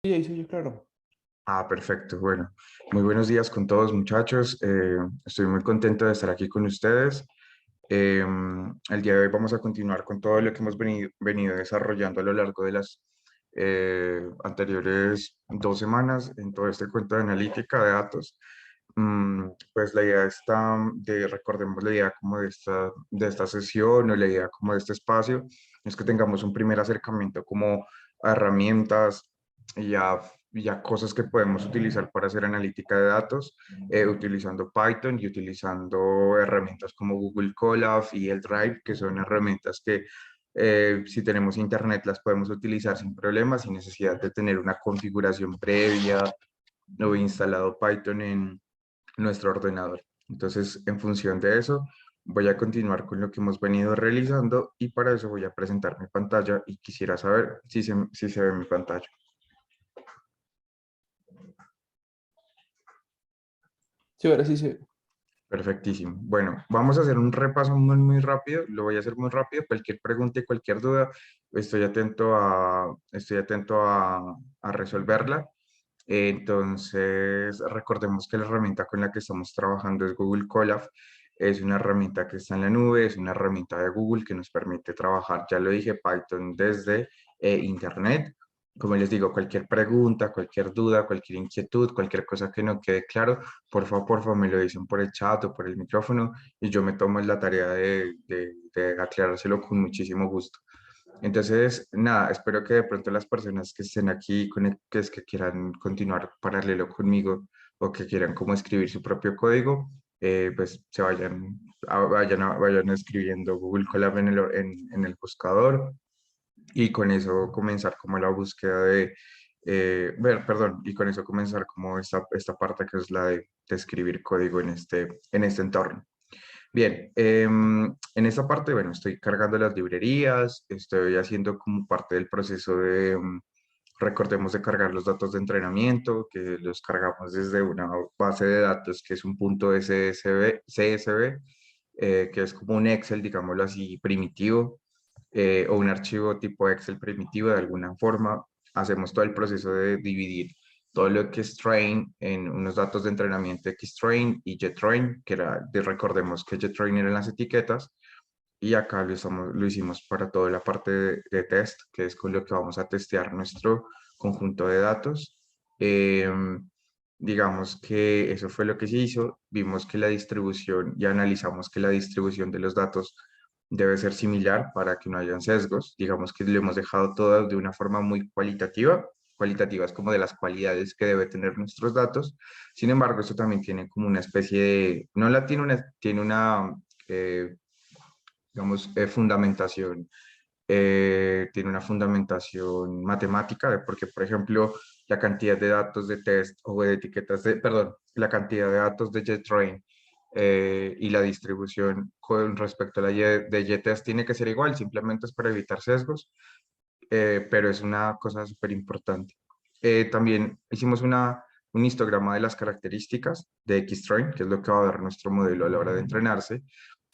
Sí, ahí soy yo, claro. Ah, perfecto. Bueno, muy buenos días con todos, muchachos. Estoy muy contento de estar aquí con ustedes. El día de hoy vamos a continuar con todo lo que hemos venido desarrollando a lo largo de las anteriores 2 semanas en todo este cuento de analítica de datos. Pues la idea está recordemos la idea como de esta sesión o la idea como de este espacio, es que tengamos un primer acercamiento como a herramientas y a cosas que podemos utilizar para hacer analítica de datos, utilizando Python y utilizando herramientas como Google Colab y el Drive, que son herramientas que si tenemos internet las podemos utilizar sin problemas, sin necesidad de tener una configuración previa o instalado Python en nuestro ordenador. Entonces, en función de eso, voy a continuar con lo que hemos venido realizando y para eso voy a presentar mi pantalla y quisiera saber si se ve mi pantalla. Sí, ahora sí se... Perfectísimo. Bueno, vamos a hacer un repaso muy rápido. Lo voy a hacer muy rápido. Cualquier pregunta y cualquier duda, estoy atento a resolverla. Entonces, recordemos que la herramienta con la que estamos trabajando es Google Colab. Es una herramienta que está en la nube, es una herramienta de Google que nos permite trabajar, ya lo dije, Python desde Internet. Como les digo, cualquier pregunta, cualquier duda, cualquier inquietud, cualquier cosa que no quede claro, por favor, me lo dicen por el chat o por el micrófono y yo me tomo la tarea de aclarárselo con muchísimo gusto. Entonces, nada, espero que de pronto las personas que estén aquí, que quieran continuar paralelo conmigo o que quieran como escribir su propio código, pues se vayan escribiendo Google Colab en el buscador y con eso comenzar como la búsqueda perdón, y con eso comenzar como esta parte que es la de escribir código en este entorno. Bien, en esta parte, bueno, estoy cargando las librerías, estoy haciendo como parte del proceso recordemos de cargar los datos de entrenamiento, que los cargamos desde una base de datos que es un punto CSV, que es como un Excel, digámoslo así, primitivo, o un archivo tipo Excel primitivo de alguna forma. Hacemos todo el proceso de dividir todo lo que es train en unos datos de entrenamiento XTrain y JetTrain, recordemos que JetTrain eran las etiquetas, y acá lo hicimos para toda la parte de test, que es con lo que vamos a testear nuestro conjunto de datos. Digamos que eso fue lo que se hizo, vimos que la distribución y analizamos que la distribución de los datos debe ser similar para que no hayan sesgos. Digamos que lo hemos dejado todo de una forma muy cualitativa. Cualitativa es como de las cualidades que debe tener nuestros datos. Sin embargo, esto también tiene como una especie de, no la tiene una digamos, tiene una fundamentación matemática, porque, por ejemplo, la cantidad de datos de test o de etiquetas perdón, la cantidad de datos de JetTrain y la distribución con respecto a la de JTest tiene que ser igual, simplemente es para evitar sesgos, pero es una cosa súper importante. También hicimos un histograma de las características de XTrain, que es lo que va a dar nuestro modelo a la hora de entrenarse,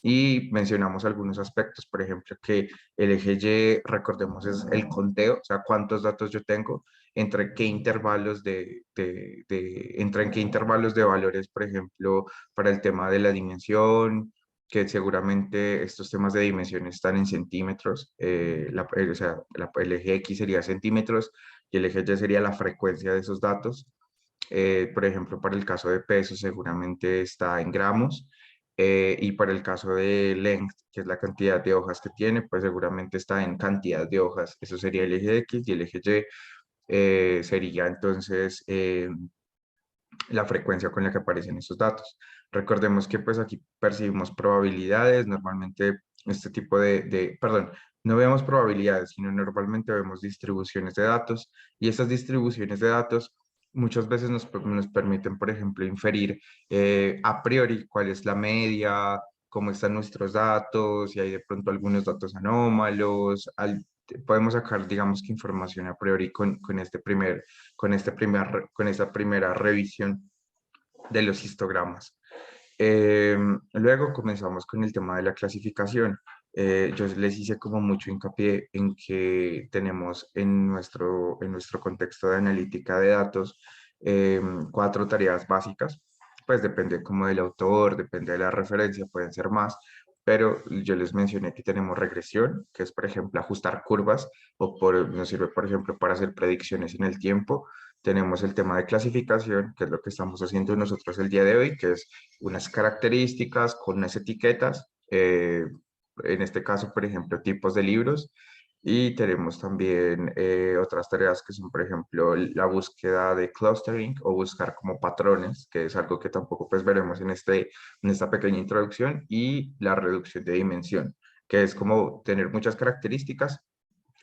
y mencionamos algunos aspectos, por ejemplo, que el eje Y, recordemos, es el conteo, o sea, cuántos datos yo tengo, entre en qué intervalos de valores, por ejemplo, para el tema de la dimensión, que seguramente estos temas de dimensión están en centímetros, o sea, el eje X sería centímetros y el eje Y sería la frecuencia de esos datos. Por ejemplo, para el caso de peso seguramente está en gramos, y para el caso de length, que es la cantidad de hojas que tiene, pues seguramente está en cantidad de hojas. Eso sería el eje X y el eje Y sería entonces la frecuencia con la que aparecen estos datos. Recordemos que pues aquí percibimos probabilidades, normalmente este tipo perdón, no vemos probabilidades, sino normalmente vemos distribuciones de datos y estas distribuciones de datos muchas veces nos permiten, por ejemplo, inferir a priori cuál es la media, cómo están nuestros datos, si hay de pronto algunos datos anómalos, podemos sacar, digamos que información a priori con esta primera revisión de los histogramas. Luego comenzamos con el tema de la clasificación. Yo les hice como mucho hincapié en que tenemos en nuestro contexto de analítica de datos 4 tareas básicas, pues depende como del autor, depende de la referencia, pueden ser más, pero yo les mencioné que tenemos regresión, que es por ejemplo ajustar curvas, nos sirve por ejemplo para hacer predicciones en el tiempo. Tenemos el tema de clasificación, que es lo que estamos haciendo nosotros el día de hoy, que es unas características con unas etiquetas. En este caso, por ejemplo, tipos de libros. Y tenemos también otras tareas que son, por ejemplo, la búsqueda de clustering o buscar como patrones, que es algo que tampoco pues veremos en esta pequeña introducción, y la reducción de dimensión, que es como tener muchas características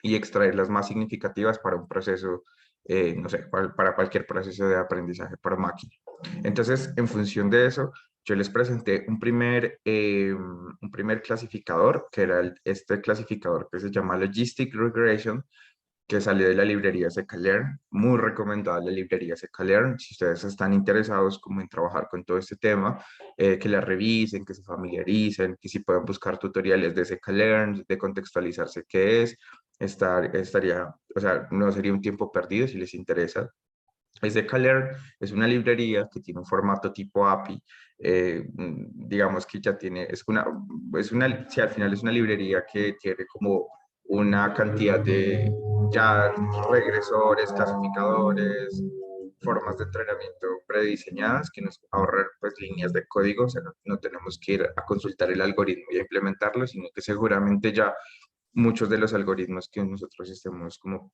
y extraer las más significativas para un proceso, no sé, para cualquier proceso de aprendizaje por máquina. Entonces, en función de eso, yo les presenté un primer clasificador, que era este clasificador que se llama Logistic Regression, que salió de la librería Scikar-Learn, muy recomendada la librería Scikar-Learn. Si ustedes están interesados como en trabajar con todo este tema, que la revisen, que se familiaricen, que si pueden buscar tutoriales de Scikar-Learn, de contextualizarse qué es, estaría, o sea, no sería un tiempo perdido si les interesa. Scikar-Learn es una librería que tiene un formato tipo API, digamos que ya tiene, sí, al final es una librería que tiene como una cantidad de ya regresores, clasificadores, formas de entrenamiento prediseñadas que nos ahorran pues líneas de código, o sea, no tenemos que ir a consultar el algoritmo y a implementarlo, sino que seguramente ya muchos de los algoritmos que nosotros estemos como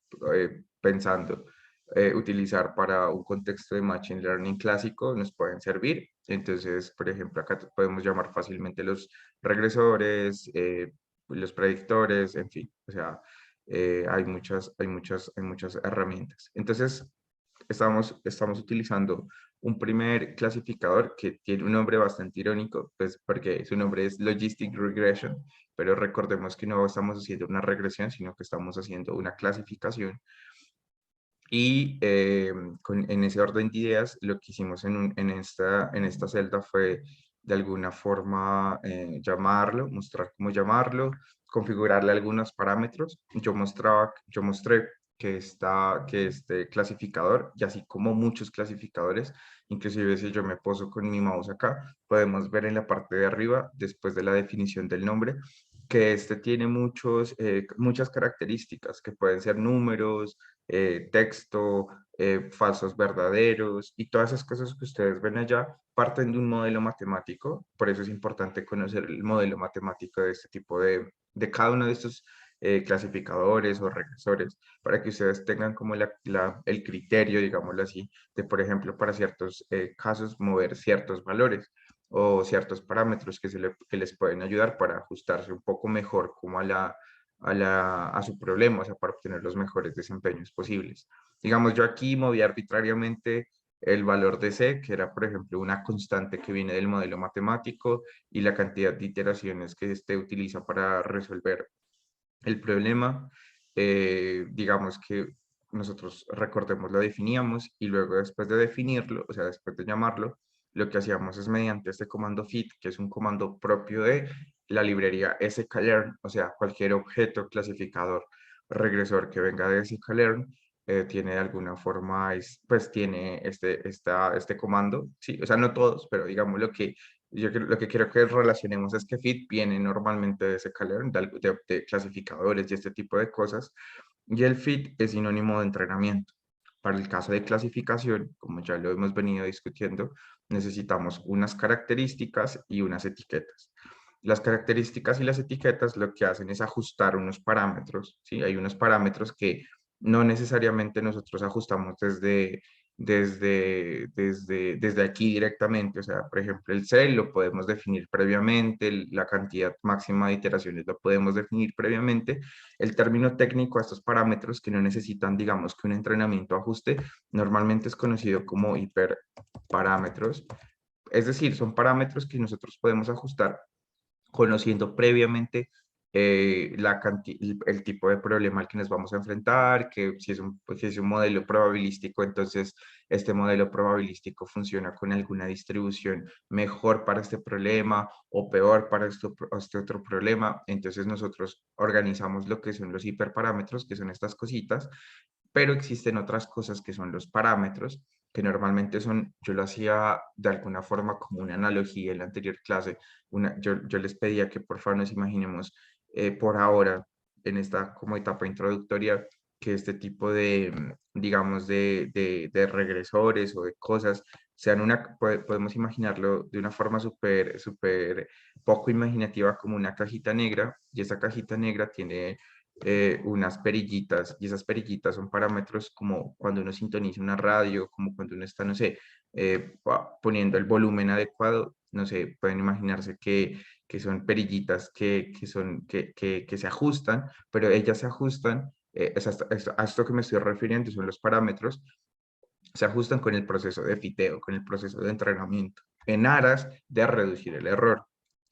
pensando utilizar para un contexto de Machine Learning clásico nos pueden servir. Entonces, por ejemplo, acá podemos llamar fácilmente los regresores, los predictores, en fin, o sea, hay muchas herramientas. Entonces, estamos utilizando un primer clasificador que tiene un nombre bastante irónico, pues porque su nombre es Logistic Regression, pero recordemos que no estamos haciendo una regresión, sino que estamos haciendo una clasificación. Y en ese orden de ideas, lo que hicimos en esta celda fue de alguna forma mostrar cómo llamarlo, configurarle algunos parámetros. Yo mostré que este clasificador, y así como muchos clasificadores, inclusive si yo me poso con mi mouse acá, podemos ver en la parte de arriba, después de la definición del nombre, que este tiene muchas características que pueden ser números, texto, falsos verdaderos, y todas esas cosas que ustedes ven allá parten de un modelo matemático. Por eso es importante conocer el modelo matemático de este tipo de cada uno de estos clasificadores o regresores, para que ustedes tengan como el criterio, digámoslo así, de, por ejemplo, para ciertos casos, mover ciertos valores o ciertos parámetros que les pueden ayudar para ajustarse un poco mejor como a su problema, o sea, para obtener los mejores desempeños posibles. Digamos, yo aquí moví arbitrariamente el valor de C, que era, por ejemplo, una constante que viene del modelo matemático, y la cantidad de iteraciones que este utiliza para resolver el problema. Digamos que nosotros, recordemos, lo definíamos y luego después de definirlo, o sea, después de llamarlo, lo que hacíamos es mediante este comando fit, que es un comando propio de la librería sklearn, o sea, cualquier objeto clasificador regresor que venga de sklearn, tiene de alguna forma, pues tiene este comando, sí, o sea, no todos, pero digamos lo que quiero que relacionemos es que fit viene normalmente de ese calor, de clasificadores y este tipo de cosas, y el fit es sinónimo de entrenamiento. Para el caso de clasificación, como ya lo hemos venido discutiendo, necesitamos unas características y unas etiquetas. Las características y las etiquetas lo que hacen es ajustar unos parámetros, ¿sí? Hay unos parámetros que no necesariamente nosotros ajustamos desde aquí directamente. O sea, por ejemplo, el cel lo podemos definir previamente, la cantidad máxima de iteraciones lo podemos definir previamente. El término técnico a estos parámetros que no necesitan, digamos, que un entrenamiento ajuste, normalmente es conocido como hiperparámetros. Es decir, son parámetros que nosotros podemos ajustar conociendo previamente el tipo de problema al que nos vamos a enfrentar, que si es un modelo probabilístico, entonces este modelo probabilístico funciona con alguna distribución mejor para este problema o peor para este otro problema. Entonces nosotros organizamos lo que son los hiperparámetros, que son estas cositas, pero existen otras cosas que son los parámetros, que normalmente son, yo lo hacía de alguna forma como una analogía en la anterior clase. Yo les pedía que por favor nos imaginemos por ahora, en esta como etapa introductoria, que este tipo de, digamos, de regresores o de cosas sean podemos imaginarlo de una forma súper poco imaginativa como una cajita negra, y esa cajita negra tiene unas perillitas, y esas perillitas son parámetros como cuando uno sintoniza una radio, como cuando uno está, no sé, poniendo el volumen adecuado, no sé, pueden imaginarse que son perillitas que se ajustan, pero ellas se ajustan, a esto que me estoy refiriendo son los parámetros, se ajustan con el proceso de fiteo, con el proceso de entrenamiento, en aras de reducir el error.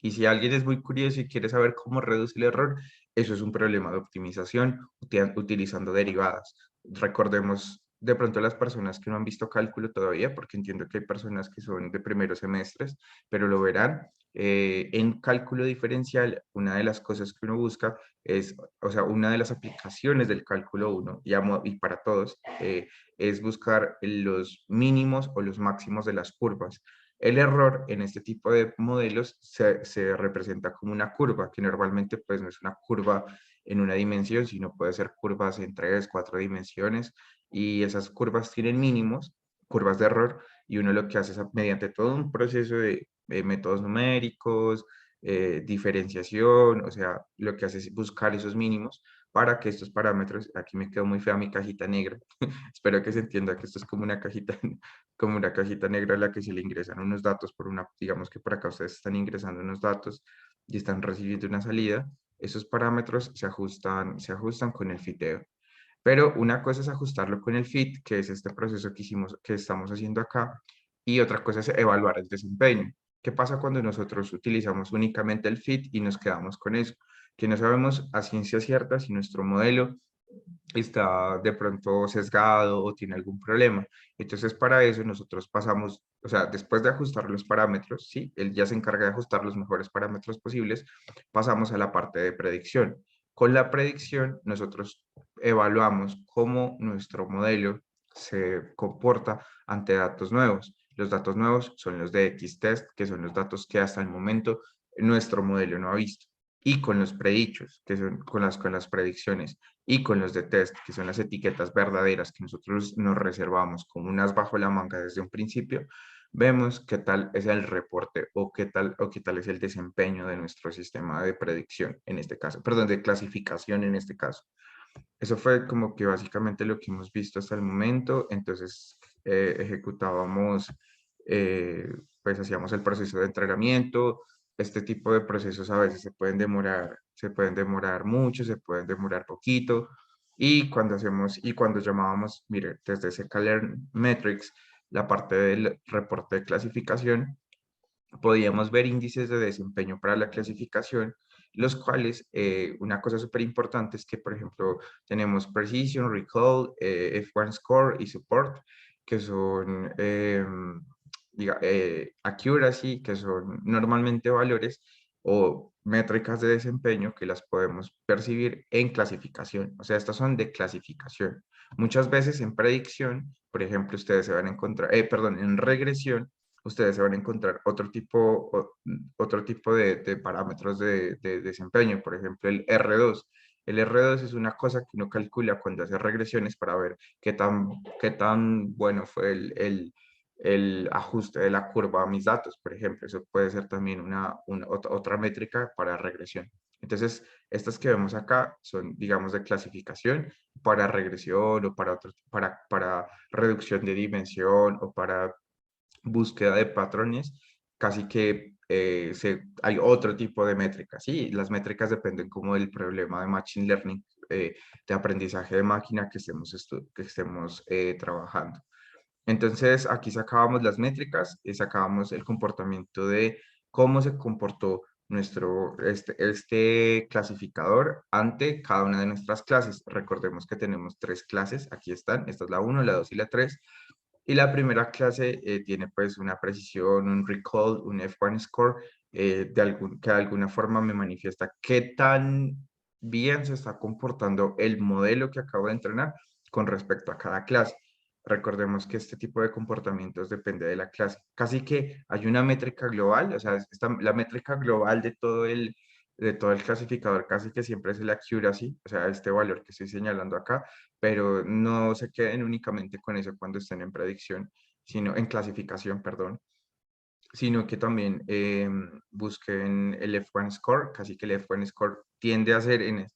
Y si alguien es muy curioso y quiere saber cómo reduce el error, eso es un problema de optimización utilizando derivadas. Recordemos de pronto las personas que no han visto cálculo todavía, porque entiendo que hay personas que son de primeros semestres, pero lo verán. En cálculo diferencial, una de las cosas que uno busca es, o sea, una de las aplicaciones del cálculo 1 y para todos, es buscar los mínimos o los máximos de las curvas. El error en este tipo de modelos se representa como una curva, que normalmente pues no es una curva en una dimensión, sino puede ser curvas en 3, 4 dimensiones, y esas curvas tienen mínimos, curvas de error, y uno lo que hace es mediante todo un proceso de métodos numéricos, diferenciación, o sea, lo que hace es buscar esos mínimos para que estos parámetros, aquí me quedó muy fea mi cajita negra, espero que se entienda que esto es como una cajita, como una cajita negra a la que se le ingresan unos datos digamos que por acá ustedes están ingresando unos datos y están recibiendo una salida, esos parámetros se ajustan con el fiteo. Pero una cosa es ajustarlo con el fit, que es este proceso que estamos haciendo acá, y otra cosa es evaluar el desempeño. ¿Qué pasa cuando nosotros utilizamos únicamente el fit y nos quedamos con eso? Que no sabemos a ciencia cierta si nuestro modelo está de pronto sesgado o tiene algún problema. Entonces, para eso nosotros pasamos, o sea, después de ajustar los parámetros, sí, él ya se encarga de ajustar los mejores parámetros posibles, pasamos a la parte de predicción. Con la predicción, nosotros evaluamos cómo nuestro modelo se comporta ante datos nuevos. Los datos nuevos son los de X-test, que son los datos que hasta el momento nuestro modelo no ha visto. Y con los predichos, que son con las predicciones, y con los de test, que son las etiquetas verdaderas que nosotros nos reservamos como unas bajo la manga desde un principio, vemos qué tal es el reporte o qué tal es el desempeño de nuestro sistema de predicción en este caso, perdón, de clasificación en este caso. Eso fue como que básicamente lo que hemos visto hasta el momento. Entonces, ejecutábamos, pues hacíamos el proceso de entrenamiento. Este tipo de procesos a veces se pueden demorar mucho, se pueden demorar poquito. Y cuando llamábamos, mire, desde ese Learn Metrics, la parte del reporte de clasificación, podíamos ver índices de desempeño para la clasificación, los cuales, una cosa súper importante es que, por ejemplo, tenemos Precision, Recall, F1 Score y Support, que son, Accuracy, que son normalmente valores o métricas de desempeño que las podemos percibir en clasificación. O sea, estas son de clasificación. Muchas veces en predicción, por ejemplo, ustedes se van a encontrar, perdón, en regresión, ustedes se van a encontrar otro tipo de parámetros de desempeño, por ejemplo, el R2. El R2 es una cosa que uno calcula cuando hace regresiones para ver qué tan bueno fue el ajuste de la curva a mis datos, por ejemplo. Eso puede ser también otra métrica para regresión. Entonces, estas que vemos acá son, digamos, de clasificación para regresión o para reducción de dimensión o para búsqueda de patrones, casi que hay otro tipo de métricas. Sí, las métricas dependen como del problema de Machine Learning, de aprendizaje de máquina que estemos trabajando. Entonces, aquí sacábamos las métricas y sacábamos el comportamiento de cómo se comportó este clasificador ante cada una de nuestras clases. Recordemos que tenemos 3 clases, aquí están, esta es la 1, la 2 y la 3. Y la primera clase tiene pues una precisión, un recall, un F1 score, que de alguna forma me manifiesta qué tan bien se está comportando el modelo que acabo de entrenar con respecto a cada clase. Recordemos que este tipo de comportamientos depende de la clase. Casi que hay una métrica global, o sea, la métrica global de todo el clasificador casi que siempre es el accuracy, o sea, este valor que estoy señalando acá, pero no se queden únicamente con eso cuando estén en predicción, sino en clasificación, perdón, sino que también busquen el F1 score, casi que el F1 score tiende a ser en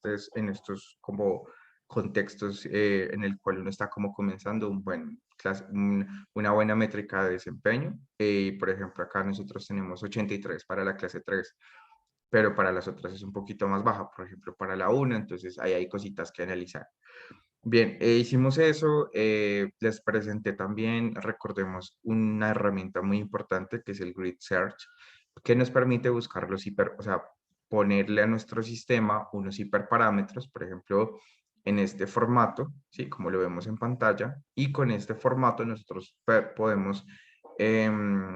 estos como contextos en el cual uno está como comenzando una buena métrica de desempeño. Y por ejemplo, acá nosotros tenemos 83 para la clase 3, pero para las otras es un poquito más baja, por ejemplo, para la 1, entonces ahí hay cositas que analizar. Bien, hicimos eso, les presenté también, recordemos, una herramienta muy importante que es el Grid Search, que nos permite buscar o sea, ponerle a nuestro sistema unos hiperparámetros, por ejemplo, en este formato, ¿sí? Como lo vemos en pantalla, y con este formato nosotros podemos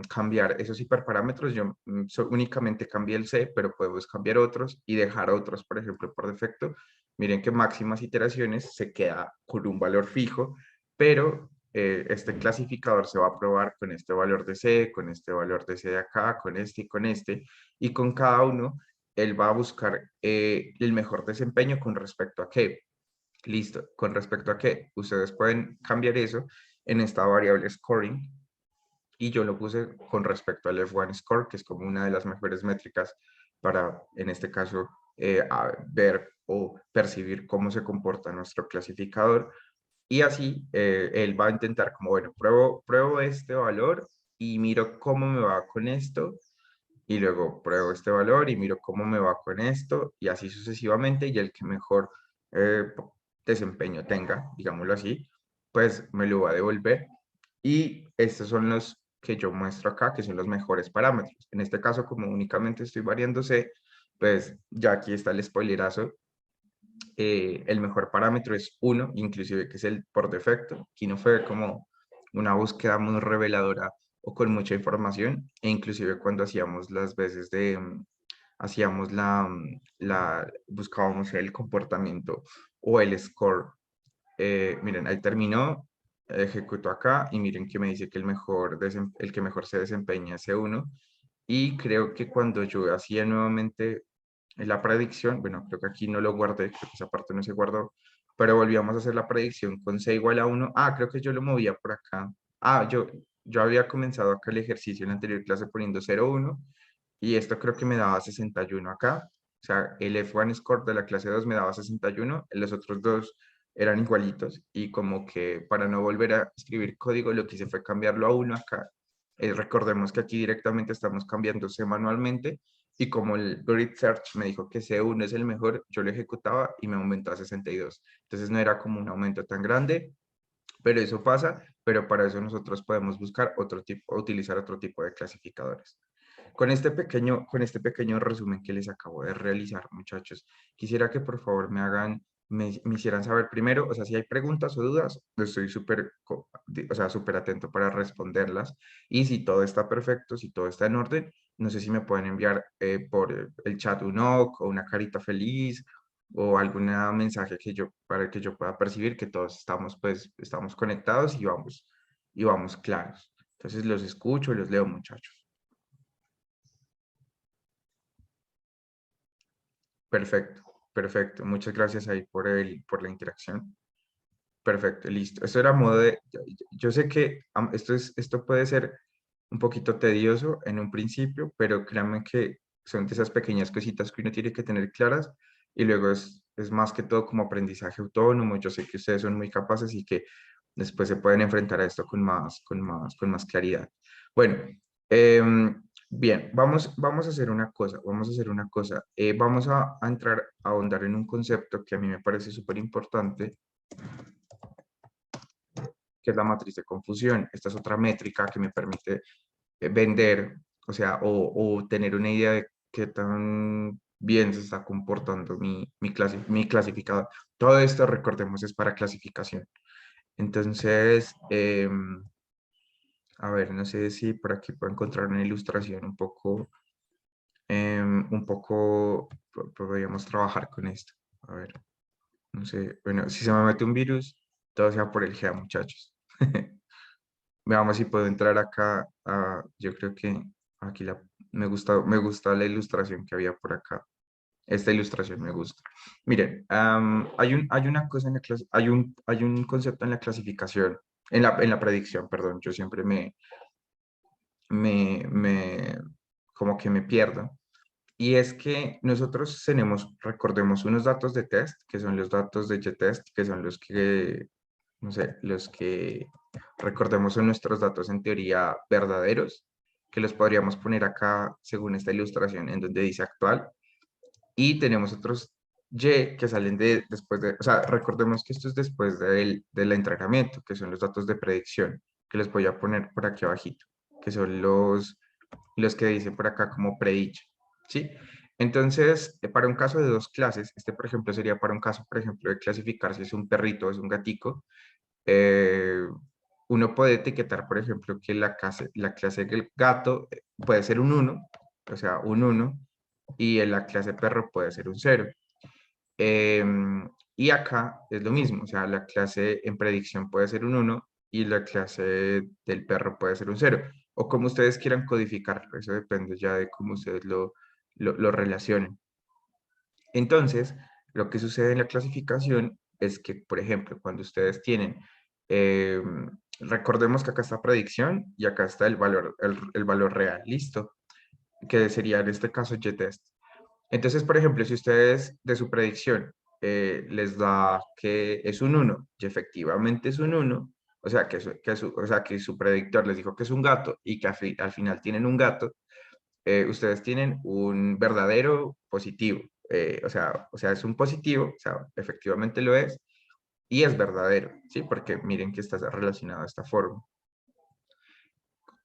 cambiar esos hiperparámetros. Yo únicamente cambié el C, pero podemos cambiar otros y dejar otros, por ejemplo, por defecto. Miren que máximas iteraciones se queda con un valor fijo, pero este clasificador se va a probar con este valor de C, con este valor de C de acá, con este y con cada uno él va a buscar el mejor desempeño con respecto a qué. Listo, con respecto a qué. Ustedes pueden cambiar eso en esta variable scoring y yo lo puse con respecto al F1 score, que es como una de las mejores métricas para, en este caso, ver o percibir cómo se comporta nuestro clasificador. Y así él va a intentar como, bueno, pruebo este valor y miro cómo me va con esto, y luego pruebo este valor y miro cómo me va con esto, y así sucesivamente, y el que mejor eh, desempeño tenga, digámoslo así, pues me lo va a devolver. Y estos son los que yo muestro acá, que son los mejores parámetros. En este caso, como únicamente estoy variándose, pues ya aquí está el spoilerazo. El mejor parámetro es 1, inclusive que es el por defecto. Aquí no fue como una búsqueda muy reveladora o con mucha información, e inclusive cuando hacíamos las veces hacíamos buscábamos el comportamiento o el score. Miren, ahí terminó, ejecuto acá y miren que me dice que el que mejor se desempeña es C1, y creo que cuando yo hacía nuevamente la predicción, bueno, creo que aquí no lo guardé, creo que esa parte no se guardó, pero volvíamos a hacer la predicción con C igual a 1. Creo que yo lo movía por acá. Yo había comenzado acá el ejercicio en la anterior clase poniendo 0,1 y esto creo que me daba 61 acá. O sea, el F1 score de la clase 2 me daba 61, los otros dos eran igualitos y como que para no volver a escribir código lo que hice fue cambiarlo a 1 acá. Recordemos que aquí directamente estamos cambiando C manualmente y como el Grid Search me dijo que C1 es el mejor, yo lo ejecutaba y me aumentó a 62. Entonces no era como un aumento tan grande, pero eso pasa, pero para eso nosotros podemos buscar utilizar otro tipo de clasificadores. Con este pequeño resumen que les acabo de realizar, muchachos, quisiera que por favor me hicieran saber primero, o sea, si hay preguntas o dudas, estoy o sea, súper atento para responderlas. Y si todo está perfecto, si todo está en orden, no sé si me pueden enviar por el chat un ok o una carita feliz o algún mensaje para que yo pueda percibir que todos estamos conectados y vamos claros. Entonces los escucho, los leo, muchachos. Perfecto, perfecto. Muchas gracias ahí por la interacción. Perfecto, listo. Esto era modo de... Yo sé que esto puede ser un poquito tedioso en un principio, pero créanme que son de esas pequeñas cositas que uno tiene que tener claras y luego es más que todo como aprendizaje autónomo. Yo sé que ustedes son muy capaces y que después se pueden enfrentar a esto con más claridad. Bueno, bien, vamos a hacer una cosa, vamos a hacer una cosa. Vamos a entrar a ahondar en un concepto que a mí me parece súper importante, que es la matriz de confusión. Esta es otra métrica que me permite vender, o sea, o tener una idea qué tan bien se está comportando mi clasificador. Todo esto, recordemos, es para clasificación. Entonces, a ver, no sé si por aquí puedo encontrar una ilustración un poco, podríamos trabajar con esto. A ver, no sé, bueno, si se me mete un virus, todo sea por el GEA, muchachos. Veamos si puedo entrar acá. Yo creo que aquí me gusta la ilustración que había por acá. Esta ilustración me gusta. Miren, hay una cosa en la clase, hay un concepto en la clasificación, en la predicción, perdón, yo siempre me, me, como que me pierdo. Y es que nosotros tenemos, recordemos, unos datos de test, que son los datos de test, que son los que, no sé, los que recordemos son nuestros datos en teoría verdaderos, que los podríamos poner acá según esta ilustración en donde dice actual. Y tenemos otros Y que salen después de, o sea, recordemos que esto es después del entrenamiento, que son los datos de predicción, que les voy a poner por aquí abajito, que son los que dicen por acá como predicho, ¿sí? Entonces, para un caso de dos clases, este por ejemplo sería para un caso, por ejemplo, de clasificar si es un perrito o es un gatico, eh, uno puede etiquetar, por ejemplo, que la clase del gato puede ser un 1, o sea, un 1, y en la clase perro puede ser un 0. Y acá es lo mismo, o sea, la clase en predicción puede ser un 1 y la clase del perro puede ser un 0. O como ustedes quieran codificarlo, eso depende ya de cómo ustedes lo relacionen. Entonces, lo que sucede en la clasificación es que, por ejemplo, cuando ustedes tienen, recordemos que acá está predicción y acá está el valor real, listo, que sería en este caso y-test. Entonces, por ejemplo, si ustedes de su predicción les da que es un 1 y efectivamente es un 1, o sea, o sea, que su predictor les dijo que es un gato y que al final tienen un gato, ustedes tienen un verdadero positivo. O sea, es un positivo, o sea, efectivamente lo es, y es verdadero, ¿sí? Porque miren que está relacionado de esta forma.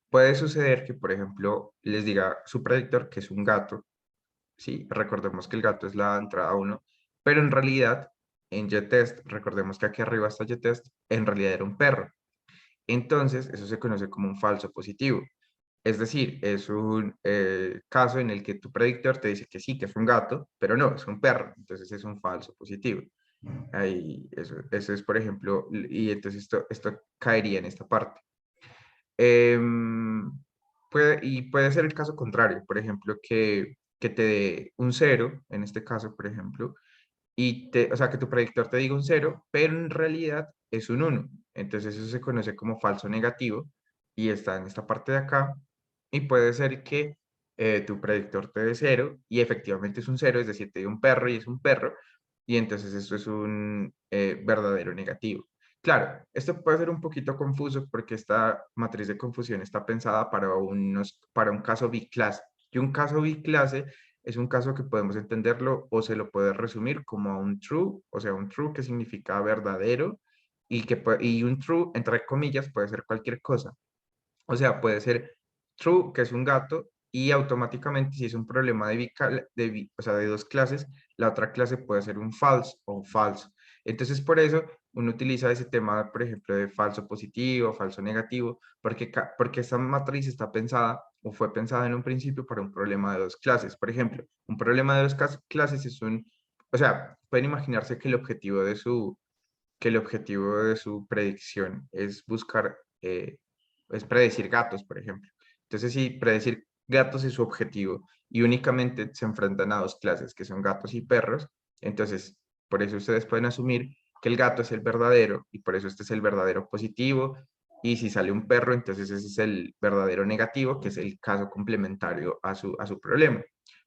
Puede suceder que, por ejemplo, les diga su predictor que es un gato, ¿sí? Recordemos que el gato es la entrada 1, pero en realidad, en YTest, recordemos que aquí arriba está YTest, en realidad era un perro. Entonces, eso se conoce como un falso positivo. Es decir, es un caso en el que tu predictor te dice que sí, que es un gato, pero no, es un perro. Entonces es un falso positivo. Ahí, eso es, por ejemplo, y entonces esto caería en esta parte. Y puede ser el caso contrario, por ejemplo, que te dé un 0, en este caso, por ejemplo, o sea, que tu predictor te diga un 0, pero en realidad es un 1. Entonces eso se conoce como falso negativo y está en esta parte de acá. Y puede ser que tu predictor te dé 0 y efectivamente es un 0, es decir, te dio un perro y es un perro, y entonces eso es un verdadero negativo. Claro, esto puede ser un poquito confuso porque esta matriz de confusión está pensada para un caso biclase. Y un caso biclase es un caso que podemos entenderlo o se lo puede resumir como un true, o sea, un true que significa verdadero y un true, entre comillas, puede ser cualquier cosa. O sea, puede ser true, que es un gato, y automáticamente si es un problema o sea, de dos clases, la otra clase puede ser un false o un falso. Entonces, por eso uno utiliza ese tema, por ejemplo, de falso positivo, falso negativo, porque esta matriz está pensada o fue pensada en un principio para un problema de dos clases. Por ejemplo, un problema de dos clases es o sea, pueden imaginarse que el objetivo de su predicción es es predecir gatos, por ejemplo. Entonces, si predecir gatos es su objetivo y únicamente se enfrentan a dos clases, que son gatos y perros, entonces, por eso ustedes pueden asumir que el gato es el verdadero y por eso este es el verdadero positivo. Y si sale un perro, entonces ese es el verdadero negativo, que es el caso complementario a su problema.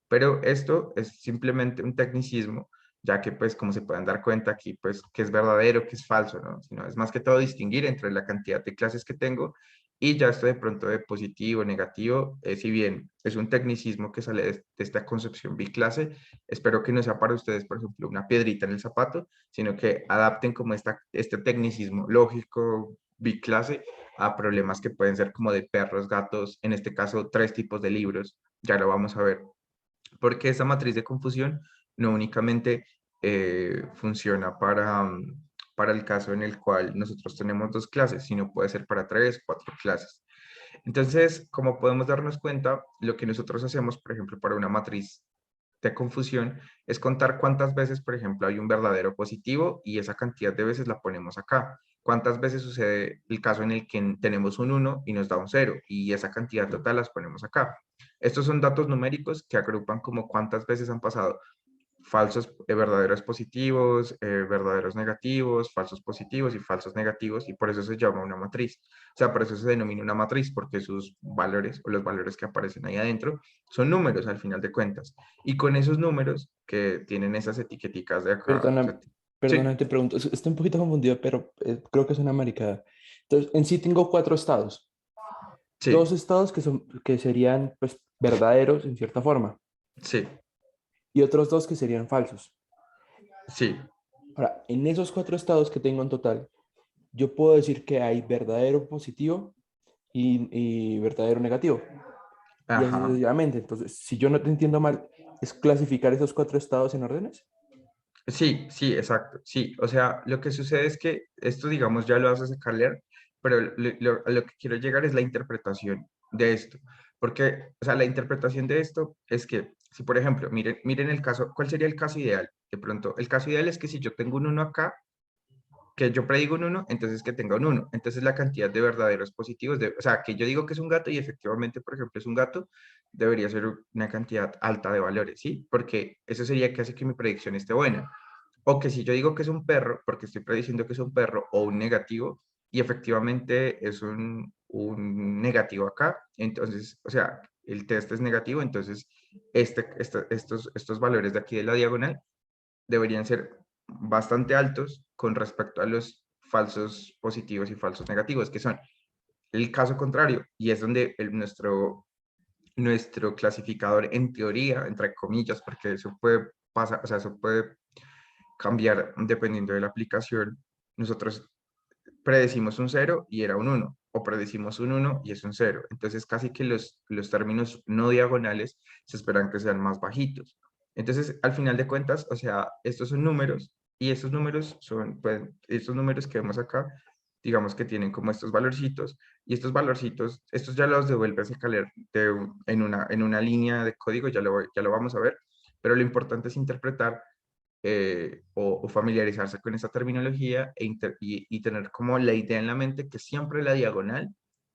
Pero esto es simplemente un tecnicismo, ya que pues como se pueden dar cuenta aquí, pues qué es verdadero, qué es falso, ¿no? Sino es más que todo distinguir entre la cantidad de clases que tengo y ya esto de pronto de positivo, negativo, si bien es un tecnicismo que sale de esta concepción biclase, espero que no sea para ustedes, por ejemplo, una piedrita en el zapato, sino que adapten como este tecnicismo lógico biclase a problemas que pueden ser como de perros, gatos, en este caso 3 tipos de libros, ya lo vamos a ver. porque esa matriz de confusión no únicamente funciona para el caso en el cual nosotros tenemos dos clases, sino puede ser para tres, cuatro clases. Entonces, como podemos darnos cuenta, lo que nosotros hacemos, por ejemplo, para una matriz de confusión es contar cuántas veces, por ejemplo, hay un verdadero positivo y esa cantidad de veces la ponemos acá. Cuántas veces sucede el caso en el que tenemos un 1 y nos da un 0 y esa cantidad total las ponemos acá. Estos son datos numéricos que agrupan como cuántas veces han pasado falsos, verdaderos positivos, verdaderos negativos, falsos positivos y falsos negativos, y por eso se llama una matriz. O sea, por eso se denomina una matriz, porque sus valores o los valores que aparecen ahí adentro son números al final de cuentas. Y con esos números que tienen esas etiqueticas de acá. Perdona, Sí, perdona, te pregunto. Estoy un poquito confundido, pero creo que es una maricada. Entonces, en sí tengo cuatro estados. sí, Dos estados que serían pues, verdaderos en cierta forma sí, y otros dos que serían falsos. sí. Ahora, en esos cuatro estados que tengo en total, yo puedo decir que hay verdadero positivo y verdadero negativo. Y así Ajá. sucesivamente. Entonces, si yo no te entiendo mal, es clasificar esos cuatro estados en órdenes. Sí, sí, exacto. Sí, o sea, lo que sucede es que esto, digamos, ya lo haces a leer, pero a lo que quiero llegar es la interpretación de esto. Porque, o sea, la interpretación de esto es que, si por ejemplo, miren el caso, ¿cuál sería el caso ideal? De pronto, el caso ideal es que si yo tengo un uno acá, que yo predigo un uno, entonces que tenga un uno. Entonces la cantidad de verdaderos positivos, o sea, que yo digo que es un gato y efectivamente, por ejemplo, es un gato, debería ser una cantidad alta de valores, ¿sí? Porque eso sería que hace que mi predicción esté buena. O que si yo digo que es un perro, porque estoy prediciendo que es un perro o un negativo, y efectivamente es un negativo acá, entonces, o sea, el test es negativo, entonces estos valores de aquí de la diagonal deberían ser bastante altos con respecto a los falsos positivos y falsos negativos, que son el caso contrario, y es donde nuestro clasificador en teoría, entre comillas, porque eso puede pasar, o sea, eso puede cambiar dependiendo de la aplicación. Nosotros predecimos un cero y era un uno o predecimos un uno y es un cero. Entonces, casi que los términos no diagonales se esperan que sean más bajitos. Entonces, al final de cuentas, o sea, estos son números y estos números son, pues, estos números que vemos acá, digamos que tienen como estos valorcitos y estos valorcitos, estos ya los devuelve ese caler en una línea de código, ya lo vamos a ver, pero lo importante es interpretar o familiarizarse con esa terminología y tener como la idea en la mente que siempre la diagonal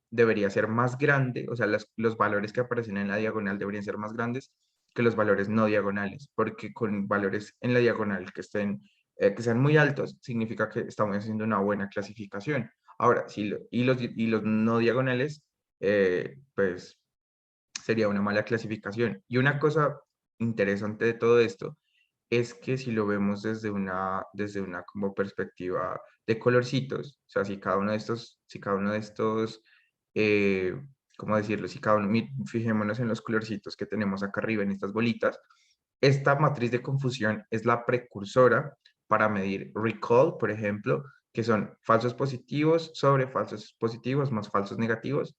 debería ser más grande, o sea, los valores que aparecen en la diagonal deberían ser más grandes que los valores no diagonales, porque con valores en la diagonal que sean muy altos, significa que estamos haciendo una buena clasificación. Ahora, y los no diagonales, pues sería una mala clasificación. Y una cosa interesante de todo esto es que si lo vemos desde una como perspectiva de colorcitos, o sea, si cada uno de estos, eh, ¿cómo decirlo? Si cada uno, fijémonos en los colorcitos que tenemos acá arriba, en estas bolitas, esta matriz de confusión es la precursora para medir recall, por ejemplo, que son falsos positivos sobre falsos positivos más falsos negativos,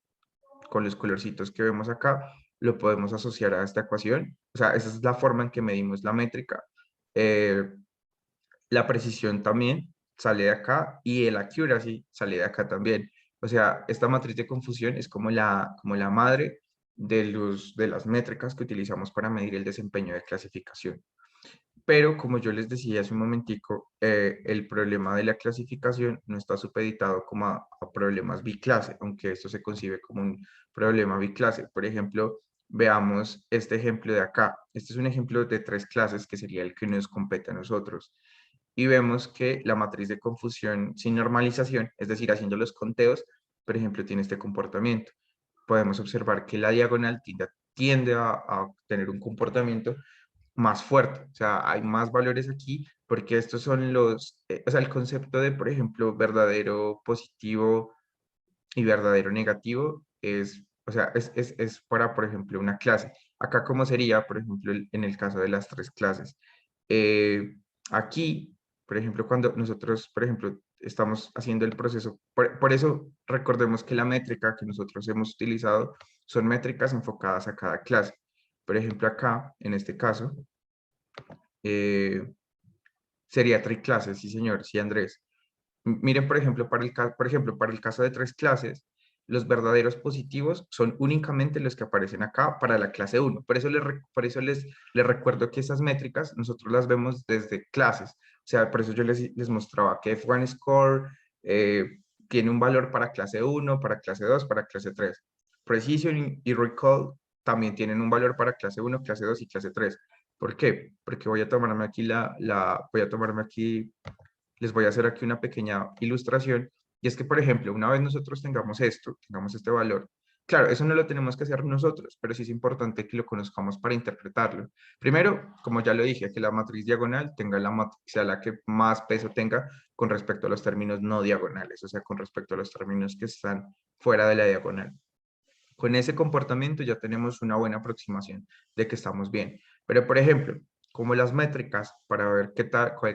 con los colorcitos que vemos acá, lo podemos asociar a esta ecuación. O sea, esa es la forma en que medimos la métrica. Eh, la precisión también sale de acá y el accuracy sale de acá también. O sea, esta matriz de confusión es como la madre de las métricas que utilizamos para medir el desempeño de clasificación. Pero como yo les decía hace un momentico, el problema de la clasificación no está supeditado como a problemas biclase, aunque esto se concibe como un problema biclase. Por ejemplo, veamos este ejemplo de acá. Este es un ejemplo de tres clases que sería el que nos compete a nosotros. Y vemos que la matriz de confusión sin normalización, es decir, haciendo los conteos, por ejemplo, tiene este comportamiento. Podemos observar que la diagonal tiende a tener un comportamiento más fuerte, o sea, hay más valores aquí porque estos son o sea, el concepto de, por ejemplo, verdadero positivo y verdadero negativo o sea, es para, por ejemplo, una clase. Acá, ¿cómo sería, por ejemplo, en el caso de las tres clases? Eh, Aquí, por ejemplo, cuando nosotros, por ejemplo, estamos haciendo el proceso, por eso recordemos que la métrica que nosotros hemos utilizado son métricas enfocadas a cada clase. Por ejemplo, acá, en este caso, eh, sería tres clases, sí señor, sí Andrés. Miren, por ejemplo, para el caso de tres clases, los verdaderos positivos son únicamente los que aparecen acá para la clase uno. Por eso les recuerdo que esas métricas nosotros las vemos desde clases. O sea, por eso yo les mostraba que F1 Score tiene un valor para clase uno, para clase 2, para clase 3. Precision y Recall también tienen un valor para clase uno, clase 2 y clase 3. ¿Por qué? Porque voy a tomarme aquí voy a tomarme aquí les voy a hacer aquí una pequeña ilustración. Y es que, por ejemplo, una vez nosotros tengamos esto, tengamos este valor, claro, eso no lo tenemos que hacer nosotros, pero sí es importante que lo conozcamos para interpretarlo. Primero, como ya lo dije, que la matriz diagonal sea la que más peso tenga con respecto a los términos no diagonales, o sea, con respecto a los términos que están fuera de la diagonal. Con ese comportamiento ya tenemos una buena aproximación de que estamos bien. Pero, por ejemplo, como las métricas para ver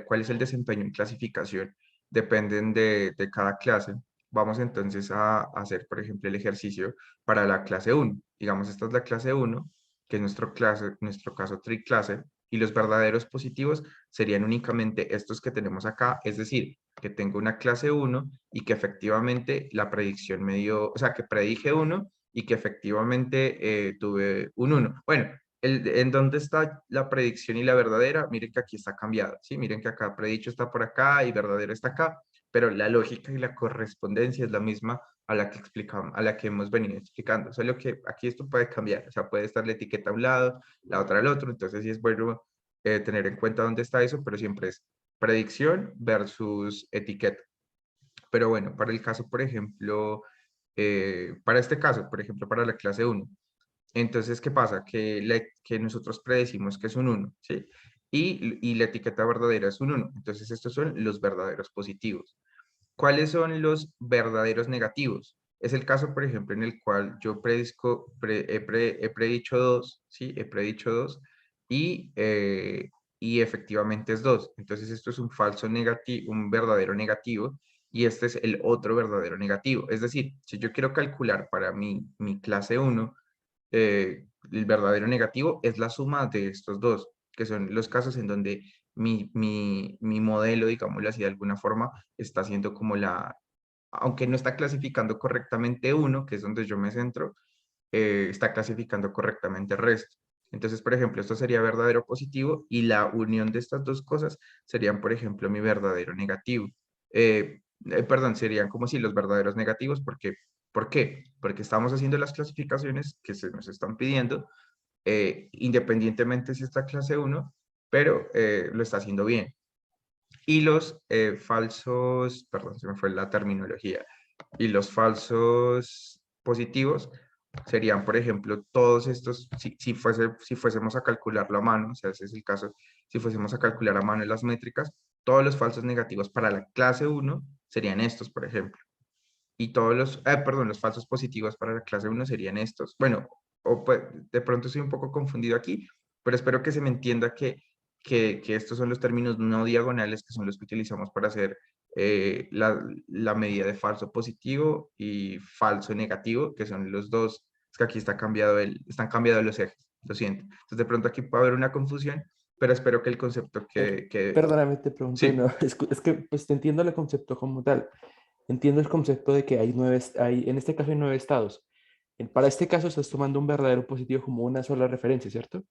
cuál es el desempeño en clasificación dependen de cada clase, vamos entonces a hacer, por ejemplo, el ejercicio para la clase uno. Digamos, esta es la clase uno, que es nuestro caso triclase, y los verdaderos positivos serían únicamente estos que tenemos acá, es decir, que tengo una clase uno y que efectivamente la predicción me dio, o sea, que predije uno y que efectivamente tuve un uno. Bueno, ¿en dónde está la predicción y la verdadera? Miren que aquí está cambiado, ¿sí? Miren que acá predicho está por acá y verdadero está acá, pero la lógica y la correspondencia es la misma a la que explicamos, a la que hemos venido explicando. Solo que aquí esto puede cambiar, o sea, puede estar la etiqueta a un lado, la otra al otro, entonces sí es bueno tener en cuenta dónde está eso, pero siempre es predicción versus etiqueta. Pero bueno, para el caso, por ejemplo, para este caso, por ejemplo, para la clase uno. Entonces, ¿qué pasa? Que nosotros predecimos que es un uno, ¿sí? Y la etiqueta verdadera es un uno. Entonces, estos son los verdaderos positivos. ¿Cuáles son los verdaderos negativos? Es el caso, por ejemplo, en el cual yo he predicho 2, ¿sí? He predicho 2 y efectivamente es 2. Entonces, esto es un falso negativo, un verdadero negativo y este es el otro verdadero negativo. Es decir, si yo quiero calcular para mi clase uno el verdadero negativo es la suma de estos dos, que son los casos en donde mi modelo, digámoslo así de alguna forma, está haciendo como aunque no está clasificando correctamente uno, que es donde yo me centro, está clasificando correctamente el resto. Entonces, por ejemplo, esto sería verdadero positivo y la unión de estas dos cosas serían, por ejemplo, mi verdadero negativo. Perdón, serían como si los verdaderos negativos, porque, ¿por qué? Porque estamos haciendo las clasificaciones que se nos están pidiendo, independientemente si está clase uno pero lo está haciendo bien. Y los falsos, perdón, se me fue la terminología, y los falsos positivos serían, por ejemplo, todos estos, si fuésemos a calcularlo a mano, o sea, ese es el caso, si fuésemos a calcular a mano las métricas, todos los falsos negativos para la clase uno serían estos, por ejemplo. Y todos perdón, los falsos positivos para la clase uno serían estos. Bueno, de pronto estoy un poco confundido aquí, pero espero que se me entienda que estos son los términos no diagonales que son los que utilizamos para hacer la medida de falso positivo y falso negativo, que son los dos. Es que aquí están cambiados los ejes, lo siento. Entonces de pronto aquí puede haber una confusión, pero espero que el concepto que Perdóname, te pregunto de sí, nuevo. Es que pues te entiendo el concepto como tal. Entiendo el concepto de que hay en este caso hay 9 estados. Para este caso estás tomando un verdadero positivo como una sola referencia, ¿cierto?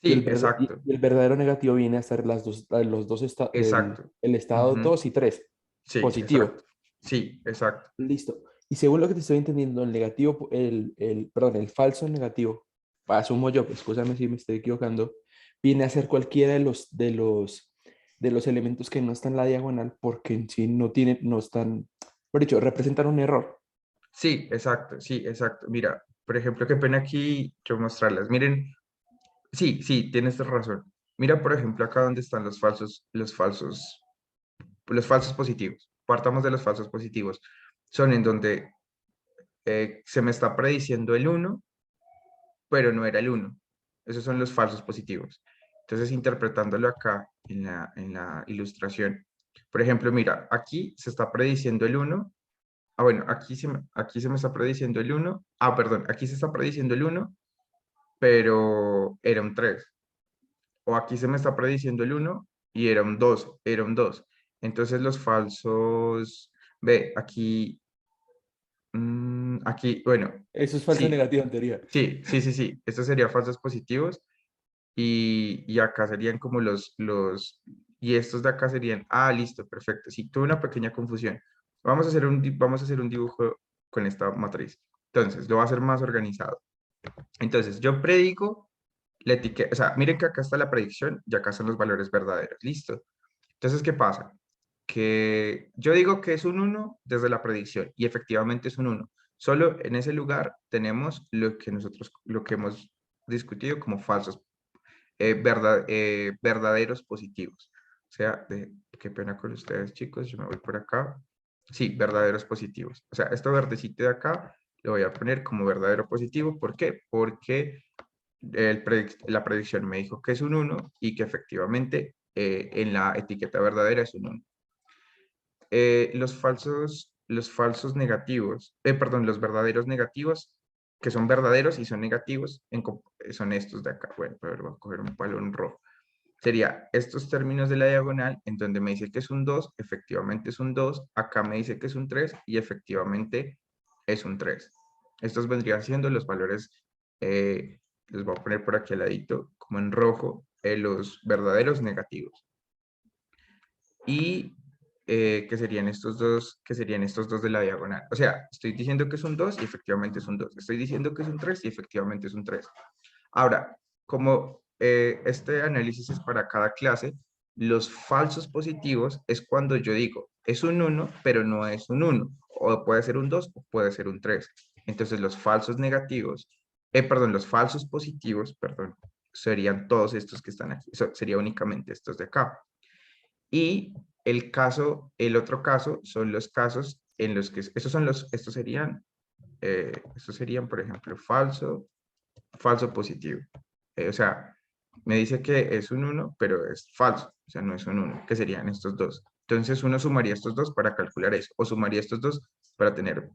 sí, exacto, Y el verdadero negativo viene a ser los dos exacto. el estado Ujú. 2 y 3 Sí, positivo. exacto. Sí, exacto. Listo. Y según lo que te estoy entendiendo, el negativo, perdón, el falso negativo, asumo yo, pues, escúchame si me estoy equivocando, viene a ser cualquiera de los elementos que no están en la diagonal porque en sí no están, por dicho, representan un error. Sí, exacto. Sí, exacto. Mira, por ejemplo, qué pena aquí yo mostrarlas. Miren, sí, sí, tienes razón. Mira, por ejemplo, acá donde están los falsos positivos. Partamos de los falsos positivos. Son en donde se me está prediciendo el uno pero no era el uno. Esos son los falsos positivos. Entonces, interpretándolo acá en la ilustración, por ejemplo, mira, aquí se está prediciendo el uno. Bueno, aquí se me está prediciendo el uno. Perdón, aquí se está prediciendo el uno pero era un 3. O aquí se me está prediciendo el 1 y era un 2. Entonces los falsos, ve, aquí, aquí, bueno, Eso es falso sí, negativo en teoría. sí. Estos serían falsos positivos y acá serían como y estos de acá serían, listo, perfecto. Sí, tuve una pequeña confusión. Vamos a hacer un dibujo con esta matriz. Entonces, lo voy a hacer más organizado. Entonces, yo predico la etiqueta, o sea, miren que acá está la predicción y acá están los valores verdaderos, listo. Entonces, ¿qué pasa? Que yo digo que es un 1 desde la predicción y efectivamente es un 1. Solo en ese lugar tenemos lo que hemos discutido como falsos, verdaderos positivos. O sea, qué pena con ustedes, chicos, yo me voy por acá. Sí, verdaderos positivos. O sea, esto verdecito de acá lo voy a poner como verdadero positivo. ¿Por qué? Porque la predicción me dijo que es un 1 y que efectivamente en la etiqueta verdadera es un 1. Los falsos negativos, perdón, los verdaderos negativos, que son verdaderos y son negativos, son estos de acá. Bueno, pero voy a coger un palo en rojo. Sería estos términos de la diagonal, en donde me dice que es un 2, efectivamente es un 2, acá me dice que es un 3 y efectivamente es un 3. Estos vendrían siendo los valores, los voy a poner por aquí al ladito, como en rojo, los verdaderos negativos. Y que serían estos dos de la diagonal. O sea, estoy diciendo que es un 2 y efectivamente es un 2. Estoy diciendo que es un 3 y efectivamente es un 3. Ahora, como este análisis es para cada clase, los falsos positivos es cuando yo digo, es un 1, pero no es un 1. O puede ser un 2 o puede ser un 3. Entonces, los falsos negativos, perdón, los falsos positivos, perdón, serían todos estos que están aquí. Sería únicamente estos de acá. Y el otro caso son los casos en los que, estos serían, por ejemplo, falso positivo. O sea, me dice que es un 1, pero es falso, o sea, no es un 1, que serían estos dos. Entonces uno sumaría estos dos para calcular eso, o sumaría estos dos para tener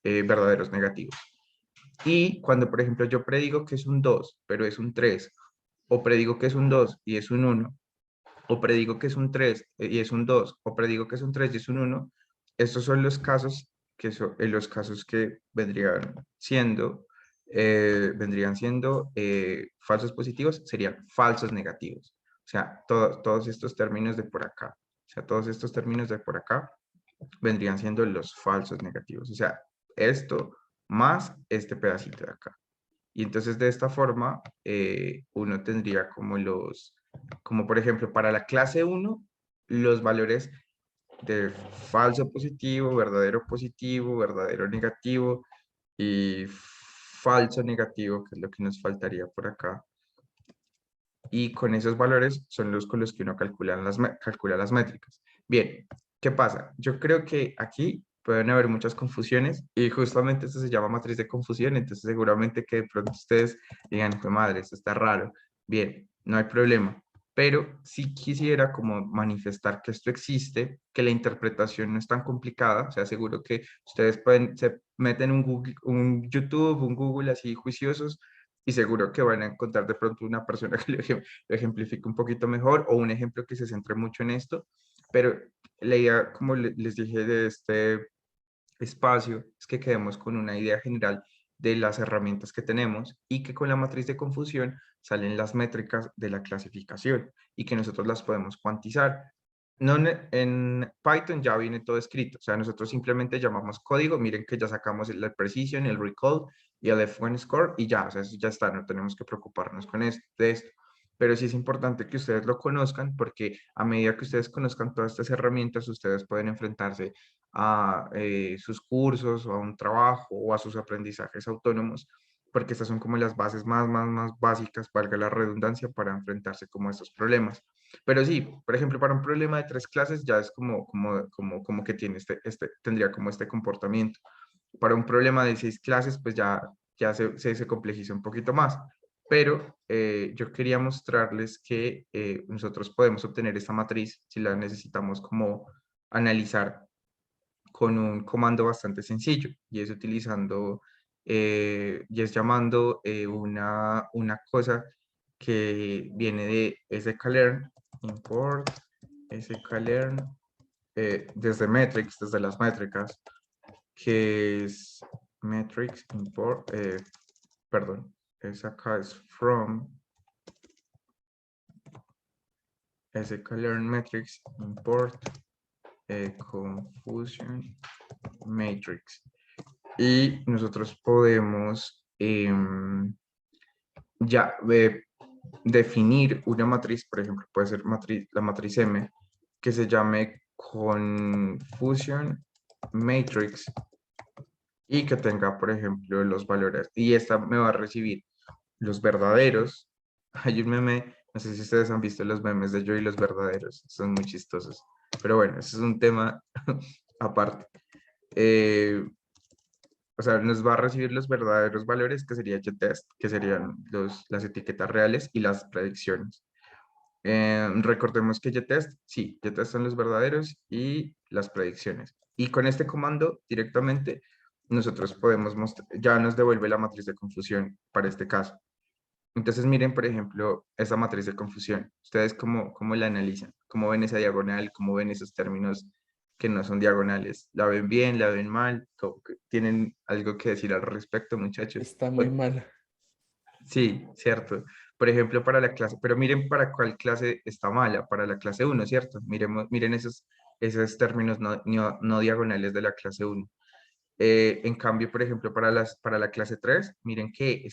verdaderos negativos. Y cuando, por ejemplo, yo predigo que es un 2, pero es un 3, o predigo que es un 2 y es un 1, o predigo que es un 3 y es un 2, o predigo que es un 3 y es un 1, estos son los casos que son los casos que vendrían siendo falsos positivos, serían falsos negativos. O sea, todos estos términos de por acá, o sea, todos estos términos de por acá vendrían siendo los falsos negativos. O sea, esto más este pedacito de acá. Y entonces de esta forma uno tendría como por ejemplo, para la clase 1, los valores de falso positivo, verdadero negativo y falso negativo, que es lo que nos faltaría por acá. Y con esos valores son los con los que uno calcula las métricas. Bien, ¿qué pasa? Yo creo que aquí pueden haber muchas confusiones y justamente esto se llama matriz de confusión, entonces seguramente que de pronto ustedes digan, "Jue madre, esto está raro". Bien, no hay problema, pero sí quisiera como manifestar que esto existe, que la interpretación no es tan complicada, o sea, seguro que ustedes se meten un YouTube, un Google así juiciosos y seguro que van a encontrar de pronto una persona que lo ejemplifique un poquito mejor o un ejemplo que se centre mucho en esto, pero la idea, como les dije, de este espacio es que quedemos con una idea general de las herramientas que tenemos y que con la matriz de confusión salen las métricas de la clasificación y que nosotros las podemos cuantizar. No, en Python ya viene todo escrito, o sea, nosotros simplemente llamamos código, miren que ya sacamos el precision, el recall y el F1 score y ya, o sea, eso ya está, no tenemos que preocuparnos de esto. Pero sí es importante que ustedes lo conozcan porque a medida que ustedes conozcan todas estas herramientas, ustedes pueden enfrentarse a sus cursos o a un trabajo o a sus aprendizajes autónomos, porque estas son como las bases más básicas, valga la redundancia, para enfrentarse como a estos problemas. Pero sí, por ejemplo, para un problema de 3 clases ya es como que tiene tendría como este comportamiento. Para un problema de 6 clases, pues ya se complejiza un poquito más. Pero yo quería mostrarles que nosotros podemos obtener esta matriz si la necesitamos como analizar con un comando bastante sencillo y es utilizando y es llamando una cosa que viene de sklearn, import sklearn, desde metrics, desde las métricas, que es metrics import, perdón, acá es from sklearn metrics import confusion matrix. Y nosotros podemos ya definir una matriz, por ejemplo, puede ser la matriz M, que se llame confusion matrix y que tenga, por ejemplo, los valores. Y esta me va a recibir los verdaderos. Hay un meme, no sé si ustedes han visto los memes de yo y los verdaderos, son muy chistosos. Pero bueno, ese es un tema aparte. O sea, nos va a recibir los verdaderos valores, que sería test, que serían las etiquetas reales y las predicciones. Recordemos que YTest, sí, YTest son los verdaderos y las predicciones. Y con este comando directamente nosotros podemos mostrar, ya nos devuelve la matriz de confusión para este caso. Entonces miren, por ejemplo, esa matriz de confusión. ¿Ustedes cómo la analizan? ¿Cómo ven esa diagonal? ¿Cómo ven esos términos que no son diagonales? ¿La ven bien? ¿La ven mal? ¿Tienen algo que decir al respecto, muchachos? Está muy mal. Sí, cierto. Por ejemplo, para la clase, pero miren para cuál clase está mala, para la clase uno, ¿cierto? Miren esos términos no diagonales de la clase uno. En cambio, por ejemplo, para la clase 3 miren que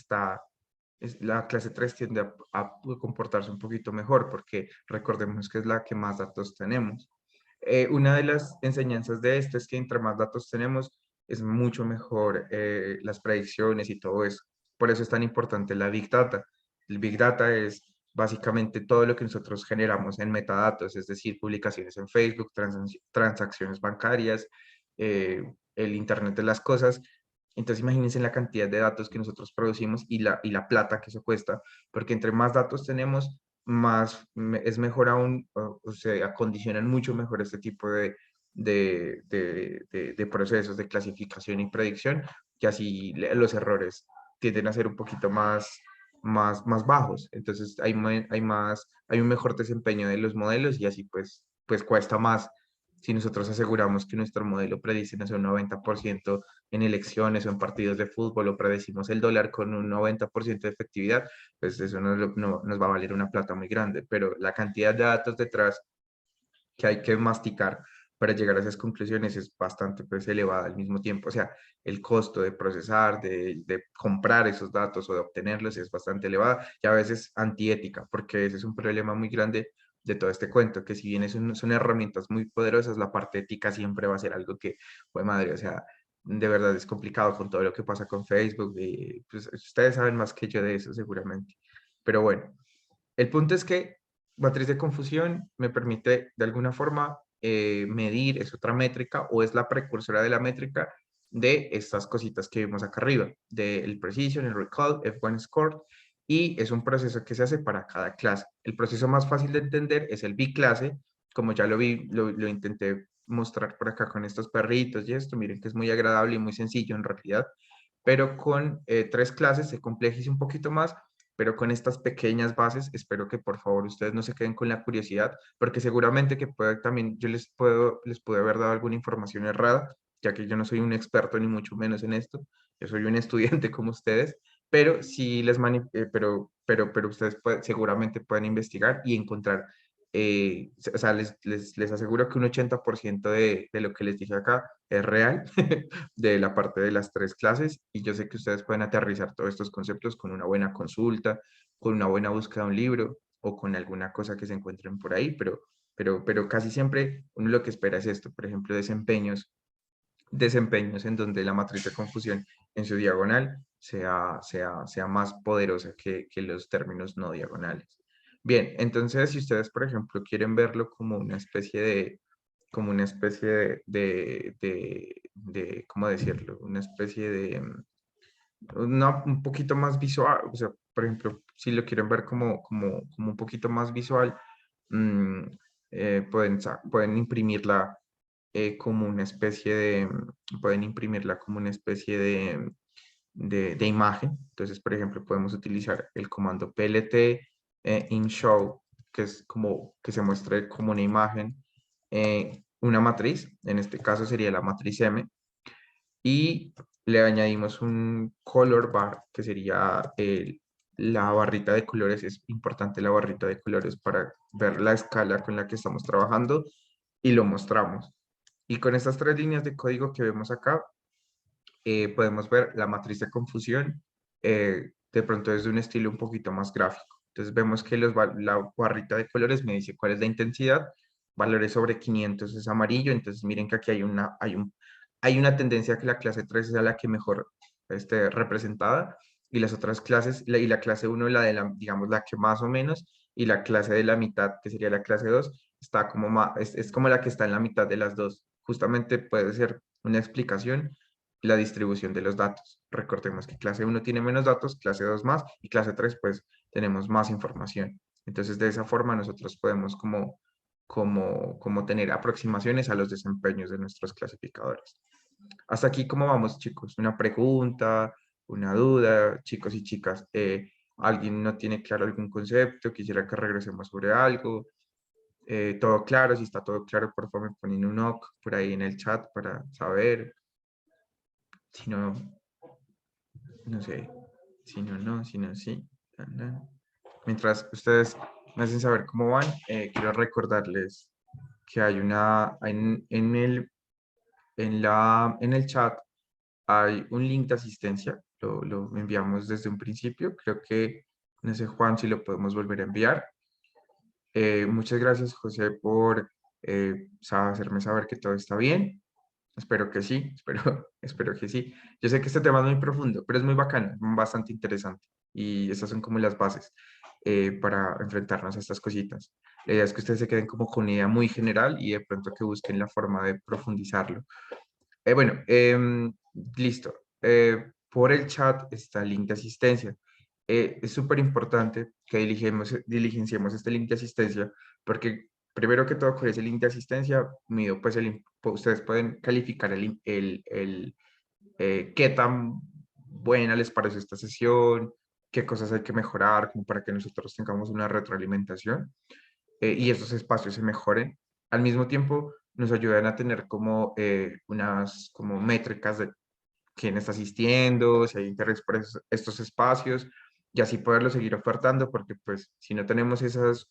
la clase 3 tiende a comportarse un poquito mejor porque recordemos que es la que más datos tenemos. Una de las enseñanzas de esto es que entre más datos tenemos, es mucho mejor las predicciones y todo eso. Por eso es tan importante la Big Data. El Big Data es básicamente todo lo que nosotros generamos en metadatos, es decir, publicaciones en Facebook, transacciones bancarias, el Internet de las cosas. Entonces imagínense la cantidad de datos que nosotros producimos y la plata que eso cuesta, porque entre más datos tenemos, es mejor aún, o se acondicionan mucho mejor este tipo de procesos de clasificación y predicción, que así los errores tienden a ser un poquito más bajos. Entonces hay un mejor desempeño de los modelos y así pues cuesta más si nosotros aseguramos que nuestro modelo predice, no sé, un 90% en elecciones o en partidos de fútbol o predecimos el dólar con un 90% de efectividad, pues eso no nos va a valer una plata muy grande, pero la cantidad de datos detrás que hay que masticar para llegar a esas conclusiones es bastante pues elevada al mismo tiempo. O sea, el costo de procesar, de comprar esos datos o de obtenerlos es bastante elevada y a veces antiética, porque ese es un problema muy grande de todo este cuento, que si bien son herramientas muy poderosas, la parte ética siempre va a ser algo que, pues madre, o sea, de verdad es complicado con todo lo que pasa con Facebook y pues ustedes saben más que yo de eso seguramente. Pero bueno, el punto es que matriz de confusión me permite de alguna forma medir, es otra métrica o es la precursora de la métrica de estas cositas que vimos acá arriba, del precision, el recall, F1 score, y es un proceso que se hace para cada clase. El proceso más fácil de entender es el biclase, como ya lo vi, lo intenté mostrar por acá con estos perritos y esto, miren que es muy agradable y muy sencillo en realidad, pero con 3 clases se complejiza un poquito más, pero con estas pequeñas bases, espero que por favor ustedes no se queden con la curiosidad, porque seguramente que puede también, yo les puedo haber dado alguna información errada, ya que yo no soy un experto ni mucho menos en esto, yo soy un estudiante como ustedes, pero sí pero ustedes seguramente pueden investigar y encontrar, o sea, les aseguro que un 80% de lo que les dije acá es real, de la parte de las 3 clases, y yo sé que ustedes pueden aterrizar todos estos conceptos con una buena consulta, con una buena búsqueda de un libro o con alguna cosa que se encuentren por ahí, pero casi siempre uno lo que espera es esto, por ejemplo, desempeños en donde la matriz de confusión en su diagonal sea más poderosa que los términos no diagonales. Bien, entonces si ustedes, por ejemplo, quieren verlo como una especie de ¿cómo decirlo? Una especie un poquito más visual, o sea, por ejemplo, si lo quieren ver como un poquito más visual, mm, pueden imprimirla como una especie pueden imprimirla como una especie de imagen. Entonces, por ejemplo, podemos utilizar el comando plt show, que es como que se muestre como una imagen, una matriz, en este caso sería la matriz M, y le añadimos un color bar, que sería la barrita de colores. Es importante la barrita de colores para ver la escala con la que estamos trabajando y lo mostramos. Y con estas tres líneas de código que vemos acá, podemos ver la matriz de confusión, de pronto es de un estilo un poquito más gráfico. Entonces vemos que la barrita de colores me dice cuál es la intensidad, valores sobre 500 es amarillo. Entonces miren que aquí hay una tendencia a que la clase 3 sea la que mejor esté representada, y las otras clases, y la clase uno la de la, digamos, la que más o menos, y la clase de la mitad, que sería la clase 2 está como es como la que está en la mitad de las dos. Justamente puede ser una explicación la distribución de los datos. Recordemos que clase uno tiene menos datos, clase 2 más, y clase 3 pues tenemos más información. Entonces de esa forma nosotros podemos como tener aproximaciones a los desempeños de nuestros clasificadores. Hasta aquí, ¿cómo vamos, chicos? ¿Una pregunta, una duda, chicos y chicas? ¿Alguien no tiene claro algún concepto? ¿Quisiera que regresemos sobre algo? ¿Todo claro? Si está todo claro, por favor me ponen un OK por ahí en el chat para saber. Si no, no sé. Si no, no. Si no, sí. Tan, tan. Mientras ustedes me hacen saber cómo van, quiero recordarles que hay en el chat hay un link de asistencia. Lo enviamos desde un principio. Creo que, no sé, Juan, si lo podemos volver a enviar. Muchas gracias, José, por hacerme saber que todo está bien. Espero que sí, espero que sí. Yo sé que este tema es muy profundo, pero es muy bacano, bastante interesante. Y esas son como las bases para enfrentarnos a estas cositas. La idea es que ustedes se queden como con una idea muy general y de pronto que busquen la forma de profundizarlo. Bueno, listo. Por el chat está el link de asistencia. Es súper importante que diligenciemos este link de asistencia, porque primero que todo con ese link de asistencia, pues ustedes pueden calificar qué tan buena les parece esta sesión, qué cosas hay que mejorar, como para que nosotros tengamos una retroalimentación, y esos espacios se mejoren. Al mismo tiempo, nos ayudan a tener como unas como métricas de quién está asistiendo, si hay interés por estos espacios, y así poderlo seguir ofertando, porque pues si no tenemos esas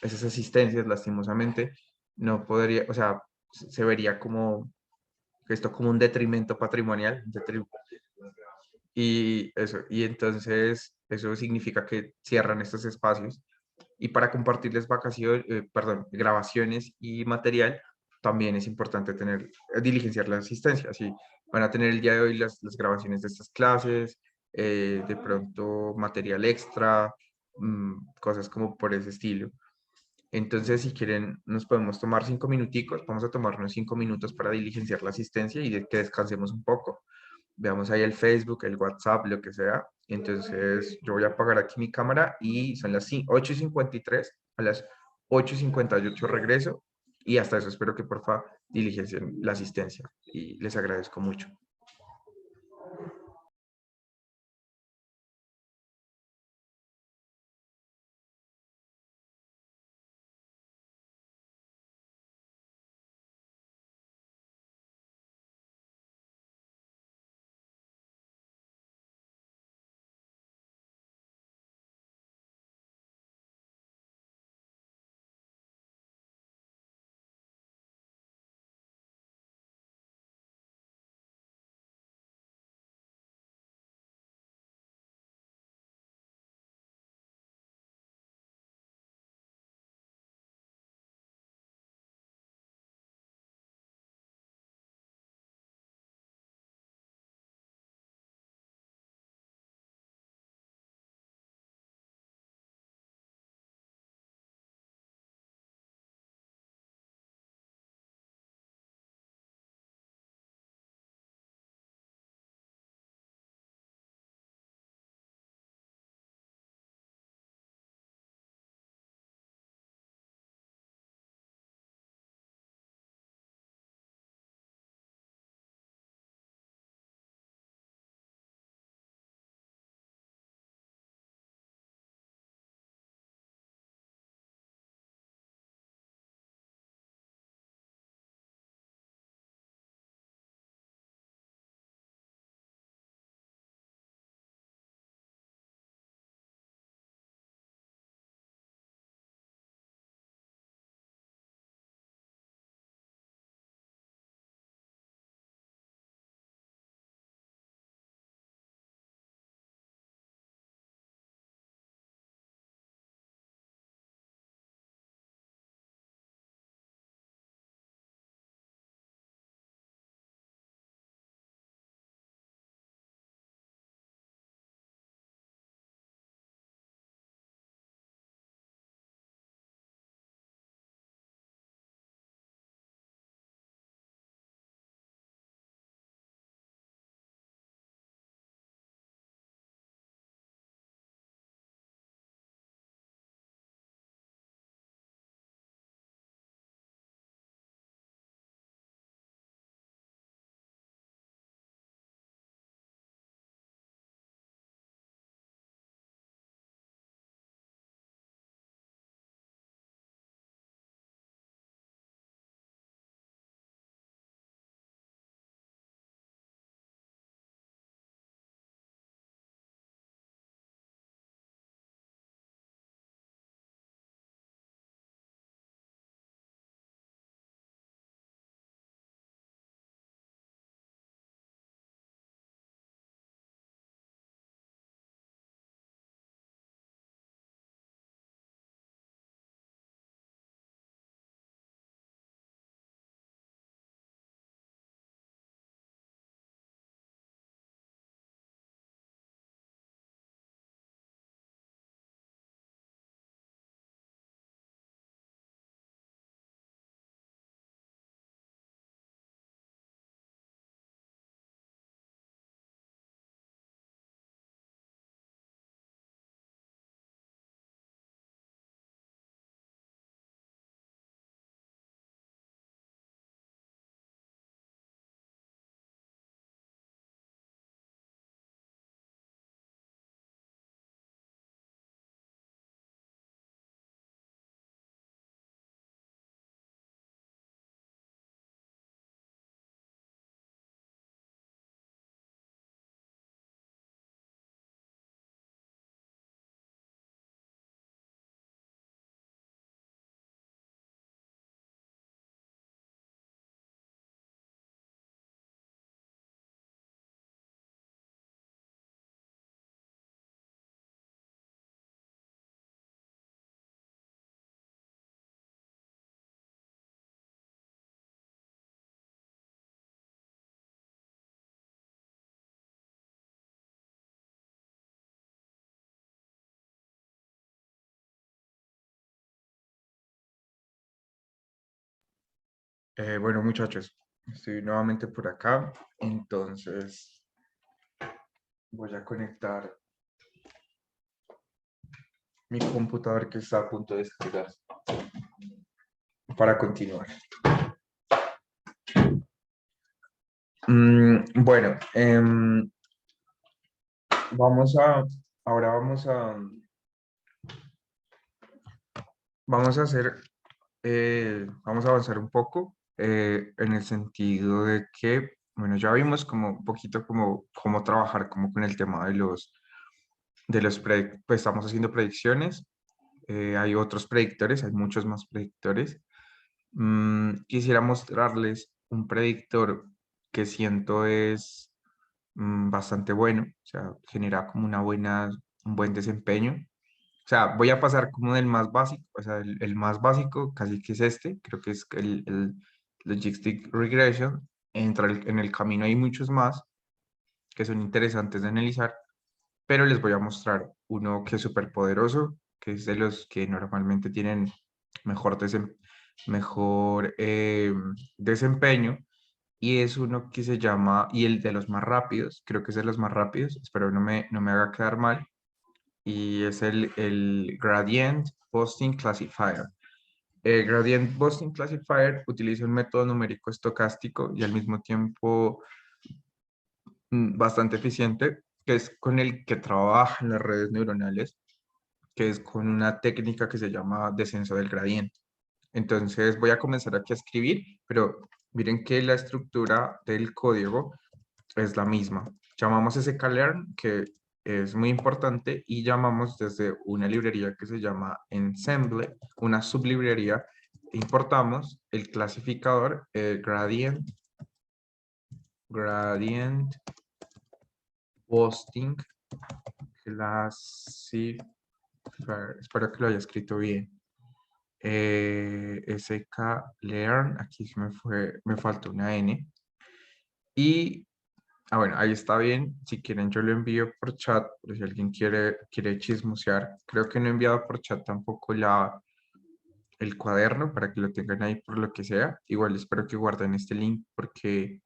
asistencias, lastimosamente, no podría, o sea, se vería como esto como un detrimento patrimonial, y eso, y entonces eso significa que cierran estos espacios. Y para compartirles grabaciones y material, también es importante diligenciar la asistencia. Así van a tener el día de hoy las grabaciones de estas clases, de pronto material extra, cosas como por ese estilo. Entonces, si quieren, nos podemos tomar 5 minuticos. Vamos a tomarnos 5 minutos para diligenciar la asistencia y que descansemos un poco. Veamos ahí el Facebook, el WhatsApp, lo que sea. Entonces, yo voy a apagar aquí mi cámara y son las 8:53. A las 8:58 regreso, y hasta eso espero que porfa diligencien la asistencia y les agradezco mucho. Bueno, muchachos, estoy nuevamente por acá, entonces voy a conectar mi computador que está a punto de descargar para continuar. Bueno, ahora vamos a hacer, vamos a avanzar un poco en el sentido de que, bueno, ya vimos como un poquito como cómo trabajar como con el tema pues estamos haciendo predicciones, hay otros predictores, hay muchos más predictores. Quisiera mostrarles un predictor que siento es bastante bueno, o sea, genera como un buen desempeño. O sea, voy a pasar como del más básico, o sea, el más básico casi que es este, creo que es el Logistic Regression. En el camino hay muchos más que son interesantes de analizar, pero les voy a mostrar uno que es súper poderoso, que es de los que normalmente tienen mejor, mejor desempeño, y es uno que se llama, y el de los más rápidos, creo que es de los más rápidos, espero no me haga quedar mal, y es el Gradient Boosting Classifier. El Gradient Boosting Classifier utiliza un método numérico estocástico y al mismo tiempo bastante eficiente, que es con el que trabajan las redes neuronales, que es con una técnica que se llama descenso del gradiente. Entonces voy a comenzar aquí a escribir, pero miren que la estructura del código es la misma. Llamamos sklearn, que es muy importante, y llamamos desde una librería que se llama Ensemble, una sublibrería, importamos el clasificador gradient boosting classifier, espero que lo haya escrito bien. Sklearn, aquí se me faltó una N. Y, bueno, ahí está bien. Si quieren, yo lo envío por chat, por si alguien quiere chismosear. Creo que no he enviado por chat tampoco el cuaderno para que lo tengan ahí por lo que sea. Igual espero que guarden este link porque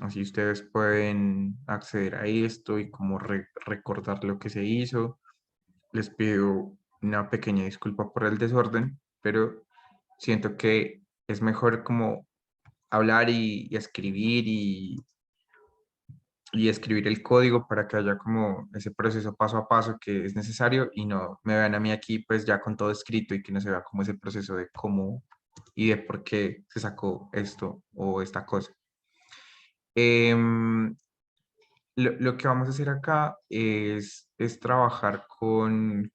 así ustedes pueden acceder a esto y como recordar lo que se hizo. Les pido una pequeña disculpa por el desorden, pero siento que es mejor como hablar y escribir y escribir el código para que haya como ese proceso paso a paso que es necesario y no me vean a mí aquí pues ya con todo escrito y que no se vea como ese proceso de cómo y de por qué se sacó esto o esta cosa. Em, lo que vamos a hacer acá es trabajar con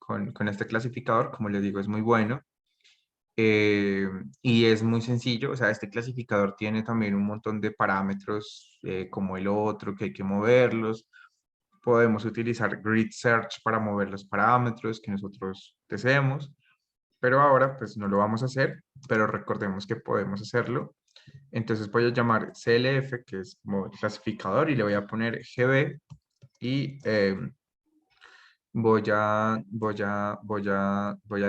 este clasificador, como les digo, es muy bueno. Y es muy sencillo, o sea, este clasificador tiene también un montón de parámetros como el otro que hay que moverlos. Podemos utilizar grid search para mover los parámetros que nosotros deseemos, pero ahora pues no lo vamos a hacer, pero recordemos que podemos hacerlo. Entonces voy a llamar CLF, que es como el clasificador, y le voy a poner GB y voy a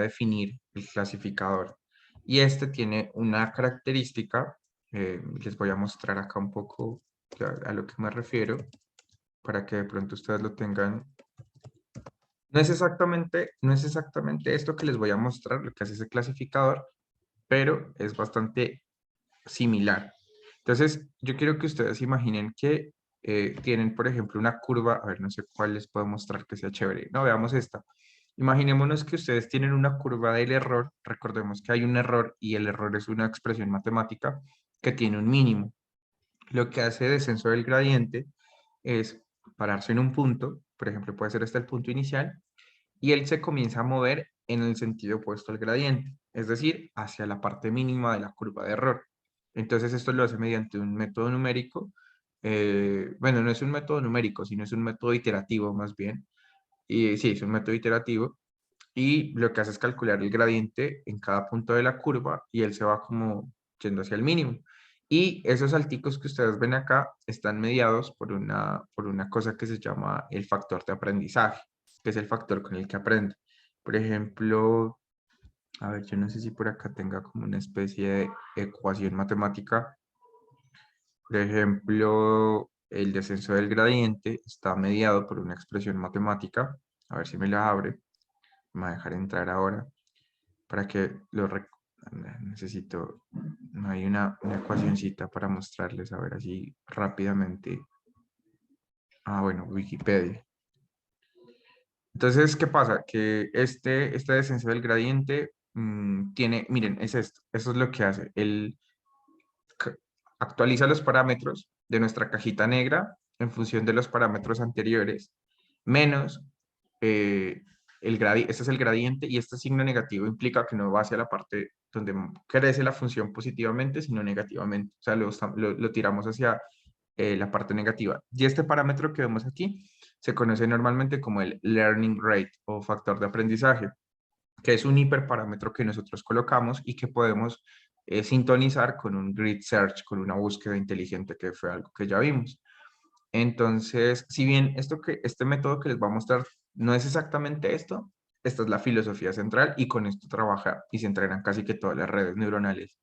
definir el clasificador. Y este tiene una característica, les voy a mostrar acá un poco a lo que me refiero, para que de pronto ustedes lo tengan. No es exactamente esto que les voy a mostrar, lo que hace ese clasificador, pero es bastante similar. Entonces, yo quiero que ustedes imaginen que tienen, por ejemplo, una curva, a ver, no sé cuál les puedo mostrar que sea chévere. No, veamos esta. Imaginémonos que ustedes tienen una curva del error. Recordemos que hay un error y el error es una expresión matemática que tiene un mínimo. Lo que hace descenso del gradiente es pararse en un punto, por ejemplo, puede ser este el punto inicial, y él se comienza a mover en el sentido opuesto al gradiente, es decir, hacia la parte mínima de la curva de error. Entonces esto lo hace mediante un método numérico. Bueno, no es un método numérico, sino es un método iterativo más bien. Y sí, es un método iterativo. Y lo que hace es calcular el gradiente en cada punto de la curva y él se va como yendo hacia el mínimo. Y esos salticos que ustedes ven acá están mediados por una cosa que se llama el factor de aprendizaje, que es el factor con el que aprende. Por ejemplo, A ver, yo no sé si por acá tenga como una especie de ecuación matemática. Por ejemplo, el descenso del gradiente está mediado por una expresión matemática. A ver si me la abre. Me va a dejar entrar ahora para que necesito, no hay una ecuacioncita para mostrarles, a ver así rápidamente. Ah, bueno, Wikipedia. Entonces, ¿qué pasa? Que este descenso del gradiente tiene, miren, es esto. Eso es lo que hace. Ca- Actualiza los parámetros de nuestra cajita negra en función de los parámetros anteriores, menos eh, este es el gradiente y este signo negativo implica que no va hacia la parte donde crece la función positivamente, sino negativamente. O sea, lo tiramos hacia la parte negativa. Y este parámetro que vemos aquí se conoce normalmente como el learning rate o factor de aprendizaje, que es un hiperparámetro que nosotros colocamos y que podemos sintonizar con un grid search, con una búsqueda inteligente, que fue algo que ya vimos. Entonces, si bien este método que les voy a mostrar no es exactamente esto, esta es la filosofía central y con esto trabaja y se entrenan casi que todas las redes neuronales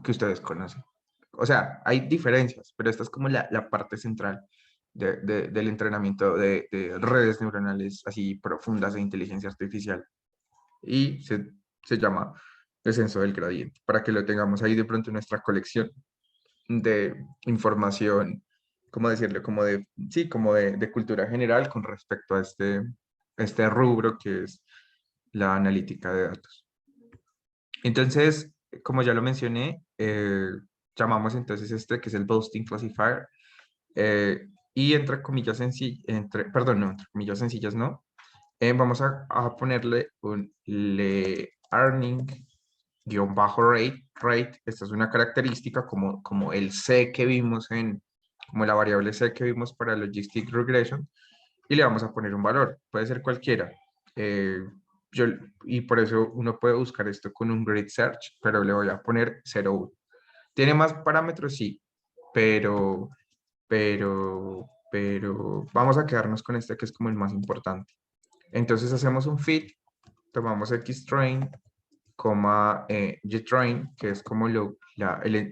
que ustedes conocen. O sea, hay diferencias, pero esta es como la parte central del entrenamiento de redes neuronales así profundas de inteligencia artificial y se llama descenso del gradiente, para que lo tengamos ahí de pronto en nuestra colección de información, ¿cómo decirlo? Como de, sí, como de cultura general con respecto a este rubro que es la analítica de datos. Entonces, como ya lo mencioné, llamamos entonces este que es el Boosting Classifier, y entre comillas sencillas, perdón, no, entre comillas sencillas no, vamos a ponerle un learning guión bajo rate, esta es una característica como el C que vimos como la variable C que vimos para Logistic Regression, y le vamos a poner un valor, puede ser cualquiera. Eh, yo, y por eso uno puede buscar esto con un grid search, pero le voy a poner 0,1. ¿Tiene más parámetros? Sí, pero, pero vamos a quedarnos con este que es como el más importante. Entonces hacemos un fit, tomamos xtrain, gtrain, que es como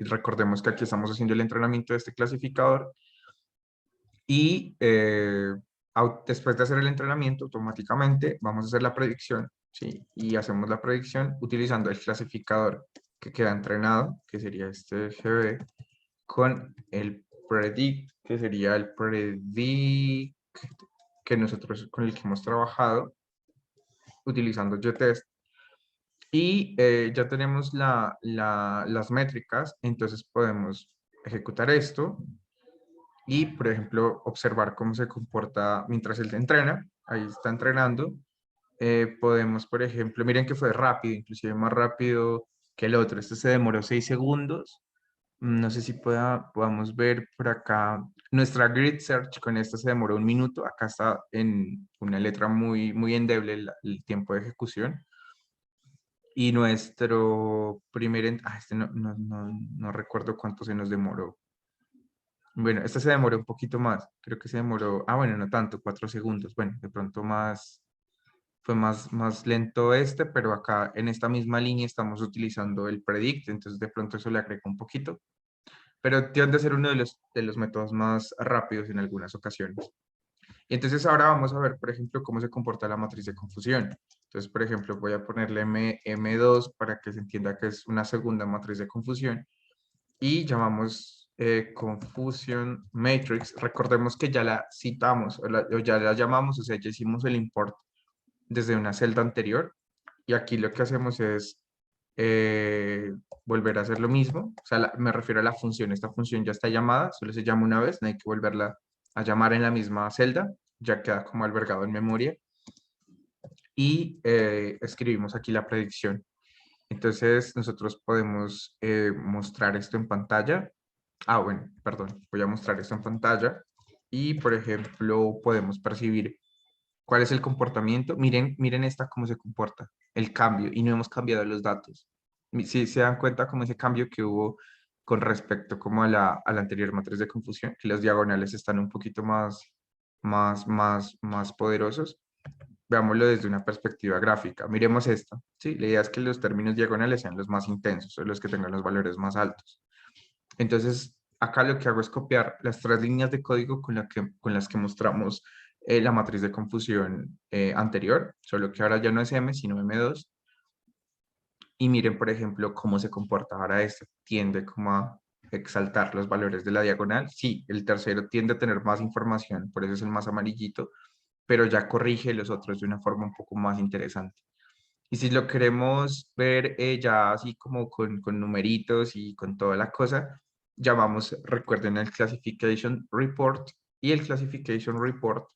recordemos que aquí estamos haciendo el entrenamiento de este clasificador, y después de hacer el entrenamiento, automáticamente vamos a hacer la predicción, ¿sí? Y hacemos la predicción utilizando el clasificador que queda entrenado, que sería este GB, con el predict, que sería el predict que nosotros con el que hemos trabajado utilizando GTest. Y ya tenemos las métricas, entonces podemos ejecutar esto y, por ejemplo, observar cómo se comporta mientras él entrena. Ahí está entrenando. Podemos, por ejemplo, miren que fue rápido, inclusive más rápido que el otro. Este se demoró 6 segundos. No sé si podamos ver por acá. Nuestra grid search con esta se demoró 1 minuto. Acá está en una letra muy, muy endeble el tiempo de ejecución. Y nuestro este no recuerdo cuánto se nos demoró. Bueno, este se demoró un poquito más. Creo que se demoró, bueno, no tanto, 4 segundos. Bueno, de pronto fue más lento este, pero acá en esta misma línea estamos utilizando el predict, entonces de pronto eso le agrega un poquito. Pero tiende a ser uno de los métodos más rápidos en algunas ocasiones. Y entonces ahora vamos a ver, por ejemplo, cómo se comporta la matriz de confusión. Entonces, por ejemplo, voy a ponerle M2 para que se entienda que es una segunda matriz de confusión. Y llamamos Confusion Matrix. Recordemos que ya la citamos o ya la llamamos, o sea, ya hicimos el import desde una celda anterior. Y aquí lo que hacemos es eh, volver a hacer lo mismo. O sea, me refiero a la función. Esta función ya está llamada, solo se llama una vez, no hay que volverla a llamar en la misma celda, ya queda como albergado en memoria. Y escribimos aquí la predicción. Entonces, nosotros podemos mostrar esto en pantalla. Bueno, perdón, voy a mostrar esto en pantalla. Y, por ejemplo, podemos percibir cuál es el comportamiento. Miren esta cómo se comporta, el cambio, y no hemos cambiado los datos. Si se dan cuenta como ese cambio que hubo con respecto como a la anterior matriz de confusión, que las diagonales están un poquito más poderosos. veámoslo desde una perspectiva gráfica. Miremos esto, ¿sí? La idea es que los términos diagonales sean los más intensos o los que tengan los valores más altos. Entonces, acá lo que hago es copiar las 3 líneas de código con las que mostramos la matriz de confusión anterior, solo que ahora ya no es M, sino M2. Y miren, por ejemplo, cómo se comporta ahora esto. Tiende como a exaltar los valores de la diagonal. Sí, el tercero tiende a tener más información, por eso es el más amarillito, pero ya corrige los otros de una forma un poco más interesante. Y si lo queremos ver ya así como con numeritos y con toda la cosa, llamamos, recuerden, el Classification Report, y el Classification Report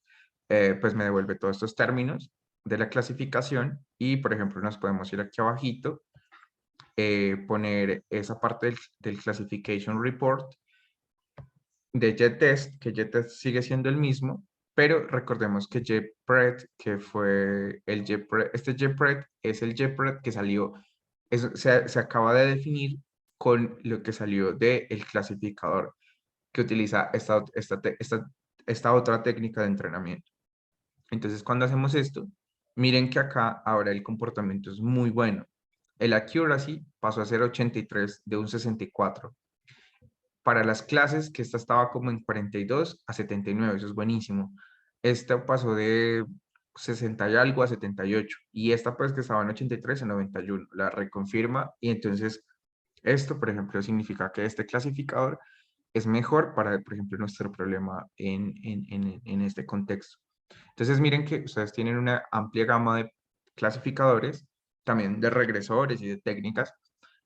pues me devuelve todos estos términos de la clasificación y, por ejemplo, nos podemos ir aquí abajito, poner esa parte del Classification Report de JTest, que JTest sigue siendo el mismo, pero recordemos que JPRED, que fue el JPRED, este JPRED es el JPRED que salió, se acaba de definir con lo que salió del clasificador que utiliza esta otra técnica de entrenamiento. Entonces, cuando hacemos esto, miren que acá ahora el comportamiento es muy bueno. El accuracy pasó a ser 83 de un 64. Para las clases, que esta estaba como en 42 a 79, eso es buenísimo. Esta pasó de 60 y algo a 78, y esta pues que estaba en 83 a 91, la reconfirma, y entonces esto, por ejemplo, significa que este clasificador es mejor para, por ejemplo, nuestro problema en este contexto. Entonces miren que ustedes tienen una amplia gama de clasificadores, también de regresores y de técnicas,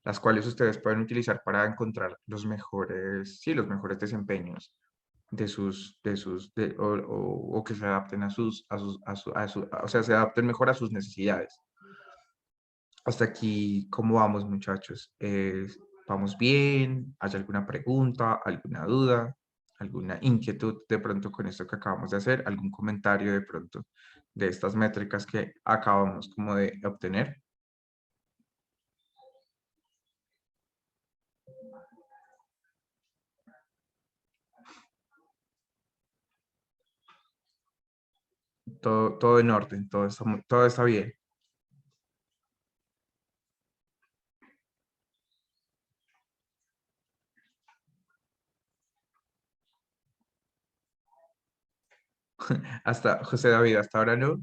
las cuales ustedes pueden utilizar para encontrar los mejores, sí, los mejores desempeños o que se adapten o sea, se adapten mejor a sus necesidades. Hasta aquí, ¿cómo vamos, muchachos? ¿Vamos bien? ¿Hay alguna pregunta, alguna duda, alguna inquietud de pronto con esto que acabamos de hacer? ¿Algún comentario de pronto de estas métricas que acabamos como de obtener? Todo en orden, todo está bien. Hasta, José David, hasta ahora no,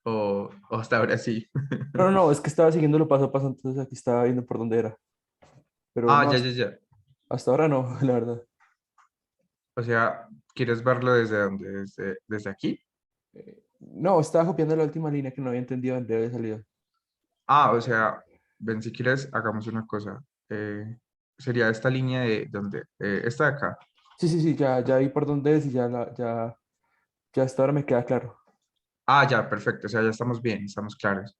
o hasta ahora sí. No, no, no, es que estaba siguiendo lo paso a paso, entonces aquí estaba viendo por dónde era. Pero Ah, no, ya, ya, ya. hasta ahora no, la verdad. O sea, ¿quieres verlo desde dónde? ¿Desde aquí? No, estaba copiando la última línea que no había entendido dónde había salido. Ah, o sea, ven, si quieres, hagamos una cosa. Sería esta línea de donde, esta de acá. Sí, sí, sí, ya vi por dónde es y ya hasta ahora me queda claro. Ah, ya, perfecto. O sea, ya estamos bien, estamos claros.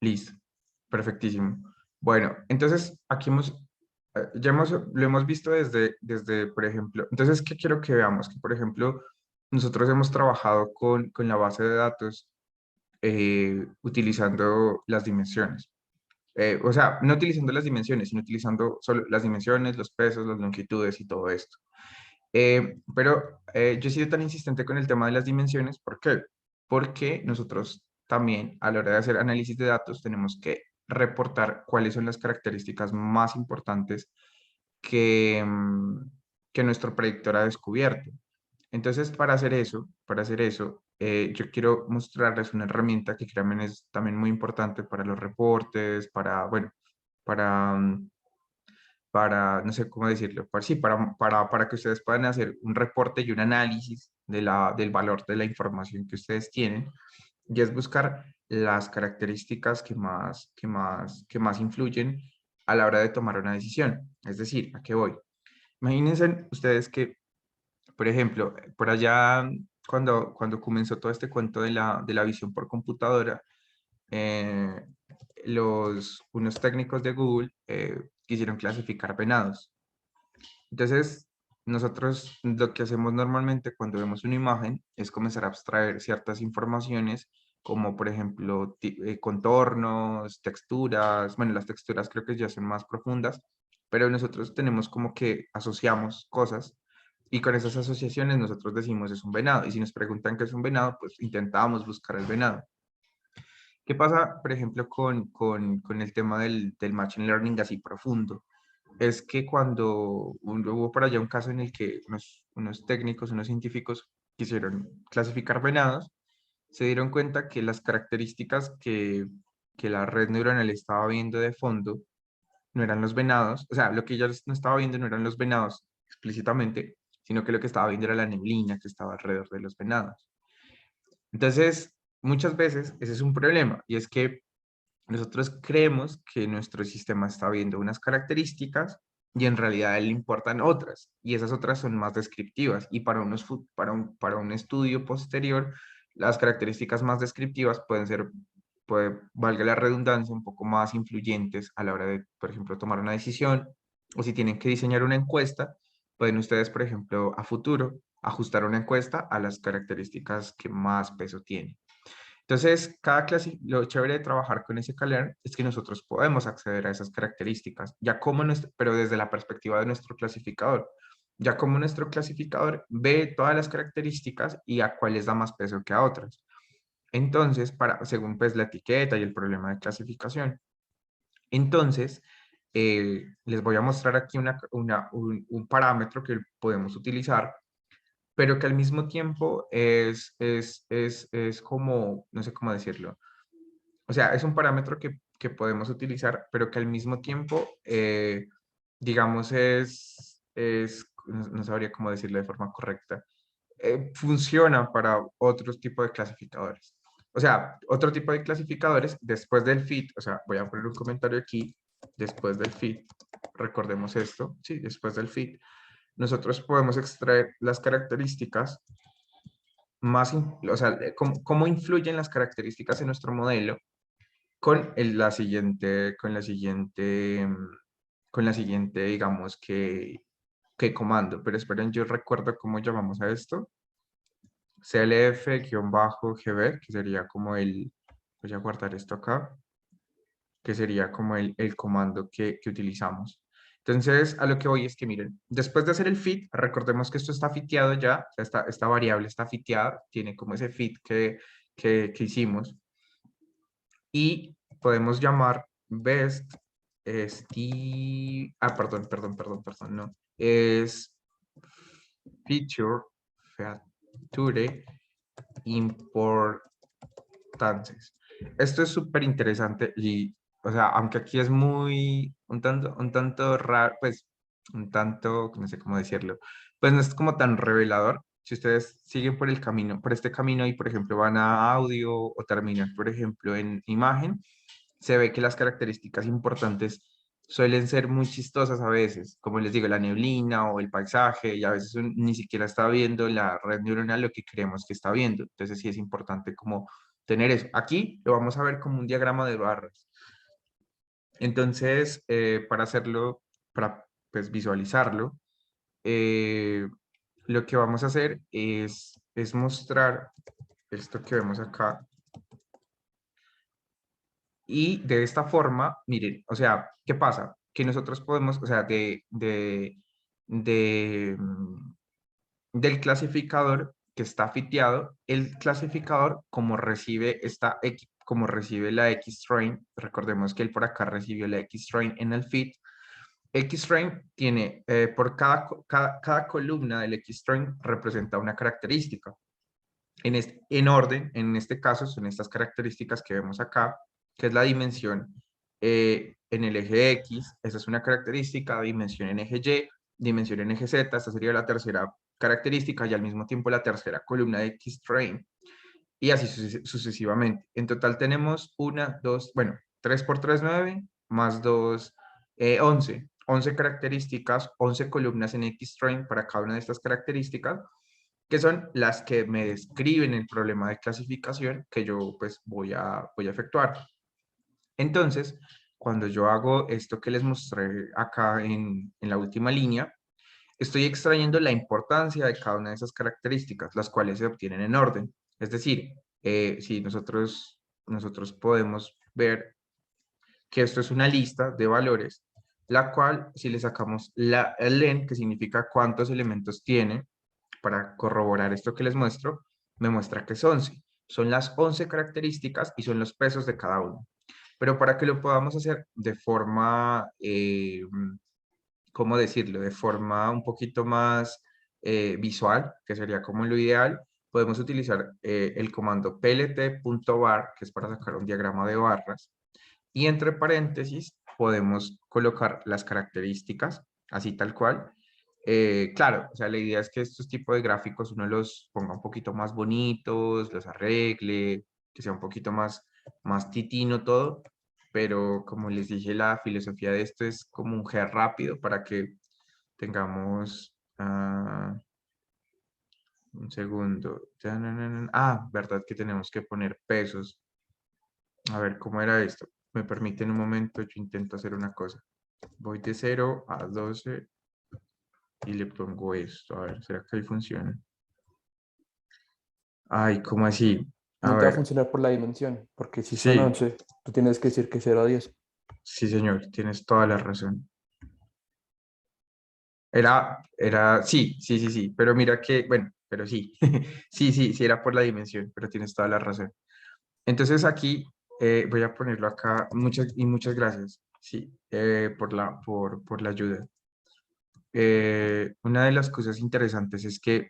Listo. Perfectísimo. Bueno, entonces aquí lo hemos visto desde, por ejemplo, entonces, ¿qué quiero que veamos? Que, por ejemplo, nosotros hemos trabajado con la base de datos utilizando las dimensiones. O sea, no utilizando las dimensiones, sino utilizando solo las dimensiones, los pesos, las longitudes y todo esto. Pero yo he sido tan insistente con el tema de las dimensiones, ¿por qué? Porque nosotros también a la hora de hacer análisis de datos tenemos que reportar cuáles son las características más importantes que nuestro predictor ha descubierto. Entonces, para hacer eso, yo quiero mostrarles una herramienta que créanme es también muy importante para los reportes, bueno, para, no sé cómo decirlo, sí, para que ustedes puedan hacer un reporte y un análisis del valor de la información que ustedes tienen, y es buscar las características que más influyen a la hora de tomar una decisión. Es decir, ¿a qué voy? Imagínense ustedes que, por ejemplo, por allá, cuando comenzó todo este cuento de la visión por computadora, eh, unos técnicos de Google quisieron clasificar venados. Entonces, nosotros lo que hacemos normalmente cuando vemos una imagen es comenzar a abstraer ciertas informaciones, como por ejemplo contornos, texturas. Bueno, las texturas creo que ya son más profundas, pero nosotros tenemos como que asociamos cosas Y con esas asociaciones nosotros decimos es un venado. Y si nos preguntan qué es un venado, pues intentamos buscar el venado. ¿Qué pasa, por ejemplo, con el tema del Machine Learning así profundo? Es que cuando hubo por allá un caso en el que unos técnicos, unos científicos quisieron clasificar venados, se dieron cuenta que las características que la red neuronal estaba viendo de fondo no eran los venados, o sea, lo que ella no estaba viendo no eran los venados explícitamente, sino que lo que estaba viendo era la neblina que estaba alrededor de los venados. Entonces, muchas veces ese es un problema, y es que nosotros creemos que nuestro sistema está viendo unas características y en realidad a él le importan otras, y esas otras son más descriptivas, y para un estudio posterior, las características más descriptivas pueden ser, valga la redundancia, un poco más influyentes a la hora de, por ejemplo, tomar una decisión, o si tienen que diseñar una encuesta, pueden ustedes, por ejemplo, a futuro, ajustar una encuesta a las características que más peso tienen. Entonces, lo chévere de trabajar con ese SCALERN es que nosotros podemos acceder a esas características, pero desde la perspectiva de nuestro clasificador. Ya como nuestro clasificador ve todas las características y a cuáles da más peso que a otras. Entonces, según pues la etiqueta y el problema de clasificación. Entonces, les voy a mostrar aquí un parámetro que podemos utilizar, pero que al mismo tiempo es como, no sé cómo decirlo, o sea, es un parámetro que podemos utilizar, pero que al mismo tiempo, digamos, no sabría cómo decirlo de forma correcta, funciona para otros tipos de clasificadores. O sea, otro tipo de clasificadores después del fit, o sea, voy a poner un comentario aquí, después del fit, recordemos esto, sí, después del fit, nosotros podemos extraer las características o sea, cómo influyen las características en nuestro modelo con la siguiente, digamos, que comando. Pero esperen, yo recuerdo cómo llamamos a esto. CLF-GB, que sería como voy a guardar esto acá, que sería como el comando que utilizamos. Entonces, a lo que voy es que, miren, después de hacer el fit, recordemos que esto está fiteado ya, o sea, esta variable está fiteada, tiene como ese fit que hicimos. Y podemos llamar best no. Es feature importantes. Esto es súper interesante y, o sea, aunque aquí es un tanto raro, pues, un tanto, no sé cómo decirlo, pues no es como tan revelador. Si ustedes siguen por este camino y, por ejemplo, van a audio o terminan, por ejemplo, en imagen, se ve que las características importantes suelen ser muy chistosas a veces, como les digo, la neblina o el paisaje, y a veces ni siquiera está viendo la red neuronal lo que creemos que está viendo. Entonces sí es importante como tener eso. Aquí lo vamos a ver como un diagrama de barras. Entonces, para hacerlo, para pues, visualizarlo, eh, lo que vamos a hacer es mostrar esto que vemos acá. Y de esta forma, miren, o sea, ¿qué pasa? Que nosotros podemos, o sea, de, mm, del clasificador que está fiteado, el clasificador como recibe la X-Train, recordemos que él por acá recibió la X-Train en el fit, X-Train tiene, por cada columna del X-Train representa una característica. En orden, en este caso, son estas características que vemos acá, que es la dimensión en el eje X, esa es una característica, dimensión en eje Y, dimensión en eje Z, esta sería la tercera característica y al mismo tiempo la tercera columna de X-Train, y así sucesivamente. En total tenemos 3 por 3, 9, más 2, 11. 11 características, 11 columnas en X-Train para cada una de estas características, que son las que me describen el problema de clasificación que yo pues voy a efectuar. Entonces, cuando yo hago esto que les mostré acá en la última línea, estoy extrayendo la importancia de cada una de esas características, las cuales se obtienen en orden. Es decir, si nosotros podemos ver que esto es una lista de valores, la cual si le sacamos el len, que significa cuántos elementos tiene, para corroborar esto que les muestro, me muestra que es 11. Son las 11 características y son los pesos de cada uno. Pero para que lo podamos hacer de forma, ¿cómo decirlo? De forma un poquito más visual, que sería como lo ideal, podemos utilizar el comando plt.bar, que es para sacar un diagrama de barras, y entre paréntesis podemos colocar las características, así tal cual. Claro, o sea, la idea es que estos tipos de gráficos uno los ponga un poquito más bonitos, los arregle, que sea un poquito más titino todo, pero como les dije, la filosofía de esto es como un G rápido para que tengamos, un segundo. Verdad que tenemos que poner pesos. A ver, ¿cómo era esto? Me permiten un momento, yo intento hacer una cosa. Voy de 0 a 12 y le pongo esto. A ver, ¿será que ahí funciona? Ay, ¿cómo así? A No te va a ver, funcionar por la dimensión, porque si son sí, 11 tú tienes que decir que 0 a 10. sí, señor, tienes toda la razón. Sí, pero mira que, bueno, pero sí, sí, era por la dimensión, pero tienes toda la razón. Entonces aquí voy a ponerlo acá, muchas gracias, sí, por la ayuda. Una de las cosas interesantes es que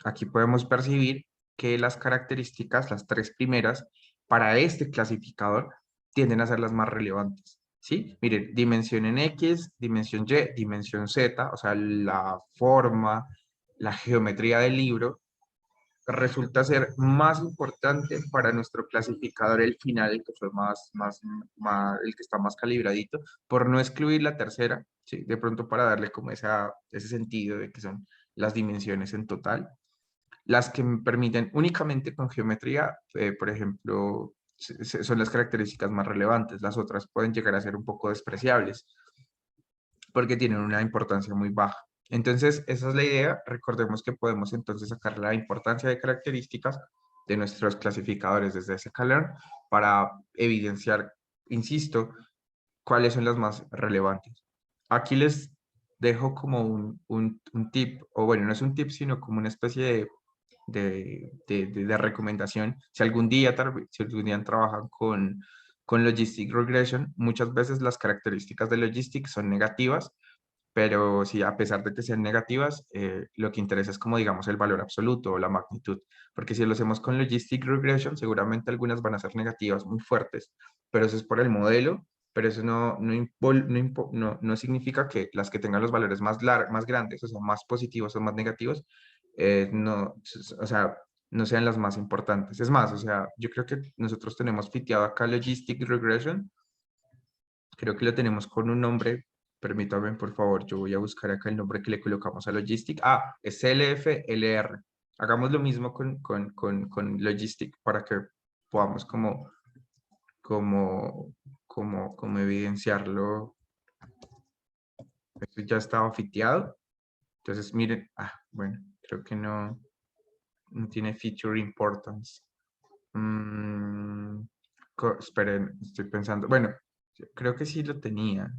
aquí podemos percibir que las características, las tres primeras, para este clasificador, tienden a ser las más relevantes. ¿Sí? Miren, dimensión en X, dimensión Y, dimensión Z, o sea, la forma, la geometría del libro, resulta ser más importante para nuestro clasificador el final, el que fue el que está más calibradito, por no excluir la tercera, ¿sí? De pronto para darle como ese sentido de que son las dimensiones en total. Las que me permiten únicamente con geometría, por ejemplo, son las características más relevantes. Las otras pueden llegar a ser un poco despreciables porque tienen una importancia muy baja. Entonces, esa es la idea. Recordemos que podemos entonces sacar la importancia de características de nuestros clasificadores desde ese escalón para evidenciar, insisto, cuáles son las más relevantes. Aquí les dejo como un tip, o bueno, no es un tip, sino como una especie de recomendación. Si algún día trabajan con Logistic Regression, muchas veces las características de Logistic son negativas, pero sí, a pesar de que sean negativas, lo que interesa es como digamos el valor absoluto o la magnitud, porque si lo hacemos con Logistic Regression, seguramente algunas van a ser negativas muy fuertes, pero eso es por el modelo, pero eso no significa que las que tengan los valores más grandes, o sea, más positivos o más negativos, o sea, no sean las más importantes. Es más, o sea, yo creo que nosotros tenemos fiteado acá Logistic Regression, creo que lo tenemos con un nombre. Permítame, por favor, yo voy a buscar acá el nombre que le colocamos a Logistic. Es LFLR. Hagamos lo mismo con Logistic para que podamos como, como evidenciarlo. Esto ya estaba fiteado. Entonces, miren, bueno, creo que no tiene feature importance. Esperen, estoy pensando. Bueno, creo que sí lo tenía.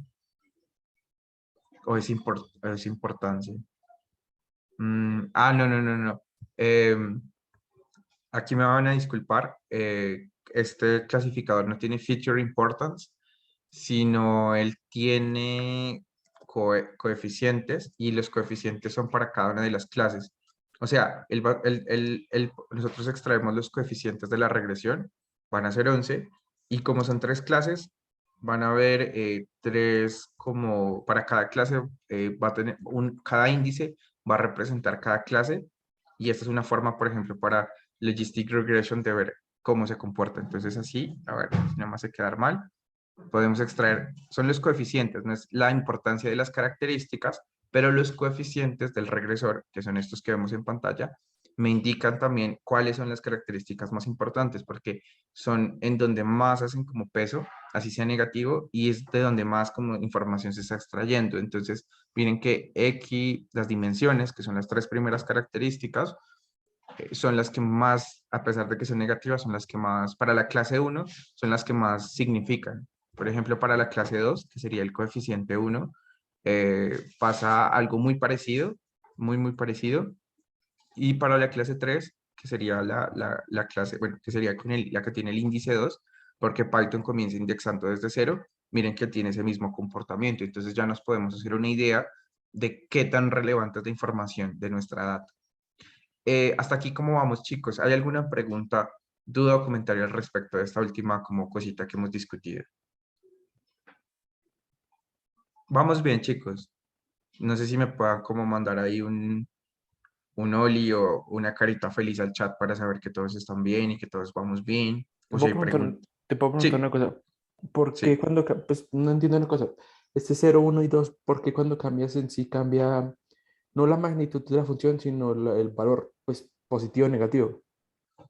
Es importancia. No. Em, Aquí me van a disculpar. Este clasificador no tiene feature importance, sino él tiene coeficientes y los coeficientes son para cada una de las clases. O sea, nosotros extraemos los coeficientes de la regresión, van a ser 11, y como son tres clases, van a haber tres, como para cada clase va a tener cada índice va a representar cada clase, y esta es una forma, por ejemplo, para Logistic Regression de ver cómo se comporta. Entonces así, a ver, si nada más se quedar mal, podemos extraer, son los coeficientes, no es la importancia de las características, pero los coeficientes del regresor, que son estos que vemos en pantalla, me indican también cuáles son las características más importantes, porque son en donde más hacen como peso, así sea negativo, y es de donde más como información se está extrayendo. Entonces, miren que X, las dimensiones, que son las tres primeras características, son las que más, a pesar de que son negativas, son las que más, para la clase 1, son las que más significan. Por ejemplo, para la clase 2, que sería el coeficiente 1, pasa algo muy parecido, muy parecido. Y para la clase 3 que sería la clase, bueno, que sería con la que tiene el índice 2 porque Python comienza indexando desde cero, miren que tiene ese mismo comportamiento. Entonces ya nos podemos hacer una idea de qué tan relevante es la información de nuestra data. Hasta aquí, ¿cómo vamos, chicos? ¿Hay alguna pregunta, duda o comentario al respecto de esta última como cosita que hemos discutido? Vamos bien, chicos. No sé si me puedan como mandar ahí un oli o una carita feliz al chat para saber que todos están bien y que todos vamos bien. Te O si puedo hay preguntar, preguntas. te puedo preguntar una Sí, cosa. ¿Por qué sí. cuando, pues no entiendo una cosa, este cero, uno y 2, por qué cuando cambias en sí cambia no la magnitud de la función, sino el valor, pues positivo o negativo?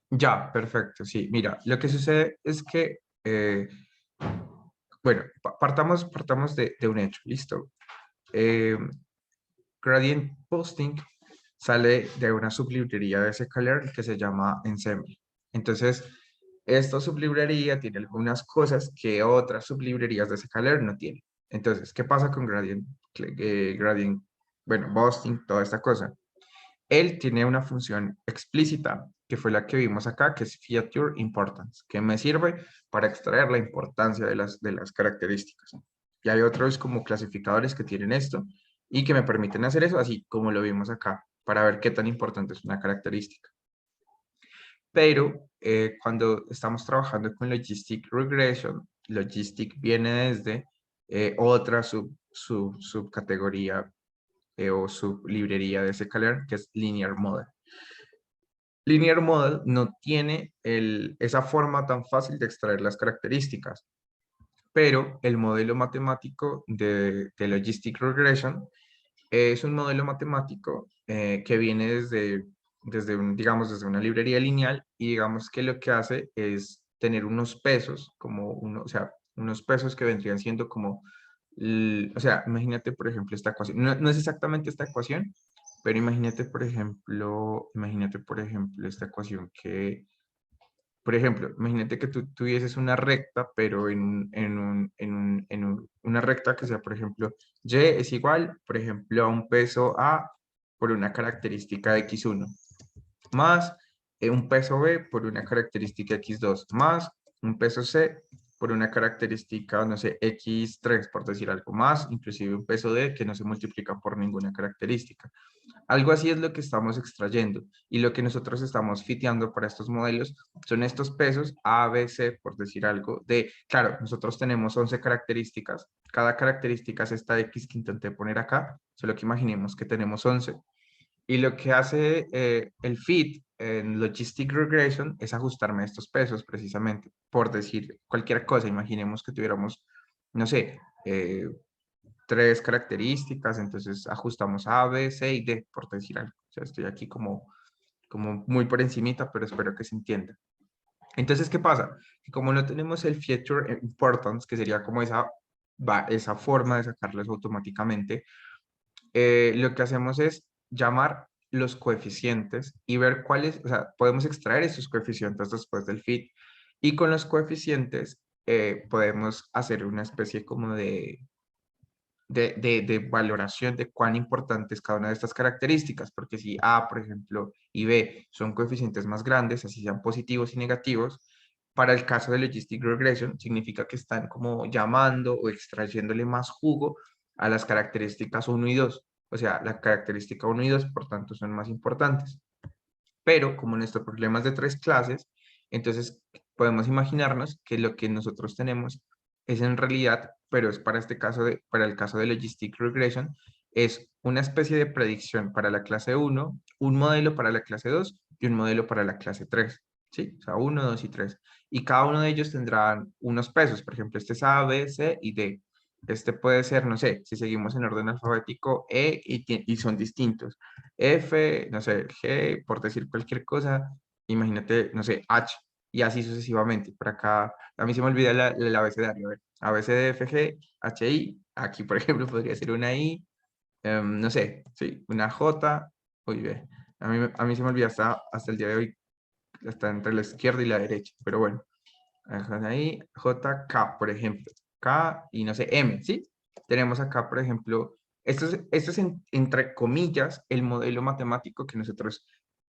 Ya, perfecto. Sí, mira, lo que sucede es que, bueno, partamos de un hecho, ¿listo? Eh, Gradient Posting sale de una sublibrería de sklearn que se llama Ensemble. Entonces, esta sublibrería tiene algunas cosas que otras sublibrerías de sklearn no tienen. Entonces, ¿qué pasa con Gradient, bueno, Posting, toda esta cosa? Él tiene una función explícita, que fue la que vimos acá, que es feature importance, que me sirve para extraer la importancia de las características. Y hay otros como clasificadores que tienen esto y que me permiten hacer eso, así como lo vimos acá, para ver qué tan importante es una característica. Pero cuando estamos trabajando con Logistic Regression, Logistic viene desde otra subcategoría o sublibrería de sklearn, que es Linear Model. Linear Model no tiene esa forma tan fácil de extraer las características, pero el modelo matemático de Logistic Regression es un modelo matemático que viene digamos, desde una librería lineal y digamos que lo que hace es tener unos pesos, o sea, unos pesos que vendrían siendo como, o sea, imagínate, por ejemplo, esta ecuación. No es exactamente esta ecuación, pero imagínate, por ejemplo, esta ecuación por ejemplo, imagínate que tú tuvieses una recta, pero una recta que sea, por ejemplo, y es igual, por ejemplo, a un peso A por una característica de x1, más un peso B por una característica x2, más un peso C por una característica, no sé, x3, por decir algo más, inclusive un peso D que no se multiplica por ninguna característica. Algo así es lo que estamos extrayendo y lo que nosotros estamos fiteando para estos modelos son estos pesos A, B, C, por decir algo, claro, nosotros tenemos 11 características, cada característica es esta X que intenté poner acá, solo que imaginemos que tenemos 11. Y lo que hace el fit en Logistic Regression es ajustarme a estos pesos precisamente, por decir cualquier cosa, imaginemos que tuviéramos, no sé, 3 características, entonces ajustamos A, B, C y D, por decir algo. O sea, estoy aquí como muy por encimita, pero espero que se entienda. Entonces, ¿qué pasa? Que como no tenemos el feature importance, que sería como esa forma de sacarlos automáticamente, lo que hacemos es llamar los coeficientes y ver cuáles, o sea, podemos extraer esos coeficientes después del fit y con los coeficientes podemos hacer una especie como de valoración de cuán importante es cada una de estas características, porque si A, por ejemplo, y B son coeficientes más grandes, así sean positivos y negativos, para el caso de Logistic Regression significa que están como llamando o extrayéndole más jugo a las características 1 y 2. O sea, la característica 1 y 2, por tanto, son más importantes. Pero como nuestro problema es de 3 clases, entonces podemos imaginarnos que lo que nosotros tenemos es en realidad, pero es para para el caso de Logistic Regression, es una especie de predicción para la clase 1, un modelo para la clase 2 y un modelo para la clase 3. ¿Sí? O sea, 1, 2 y 3. Y cada uno de ellos tendrán unos pesos. Por ejemplo, este es A, B, C y D. Este puede ser, no sé, si seguimos en orden alfabético, E y son distintos. F, no sé, G, por decir cualquier cosa, imagínate, no sé, H, y así sucesivamente. Por acá, a mí se me olvida el abecedario, a ver, A, B, C, D, F, G, H, I, aquí, por ejemplo, podría ser una I, no sé, sí, una J, uy, ve, a mí se me olvida hasta el día de hoy, hasta entre la izquierda y la derecha, pero bueno, ahí, J, K, por ejemplo, K y no sé, M, ¿sí? Tenemos acá, por ejemplo, Esto es entre comillas, el modelo matemático que nosotros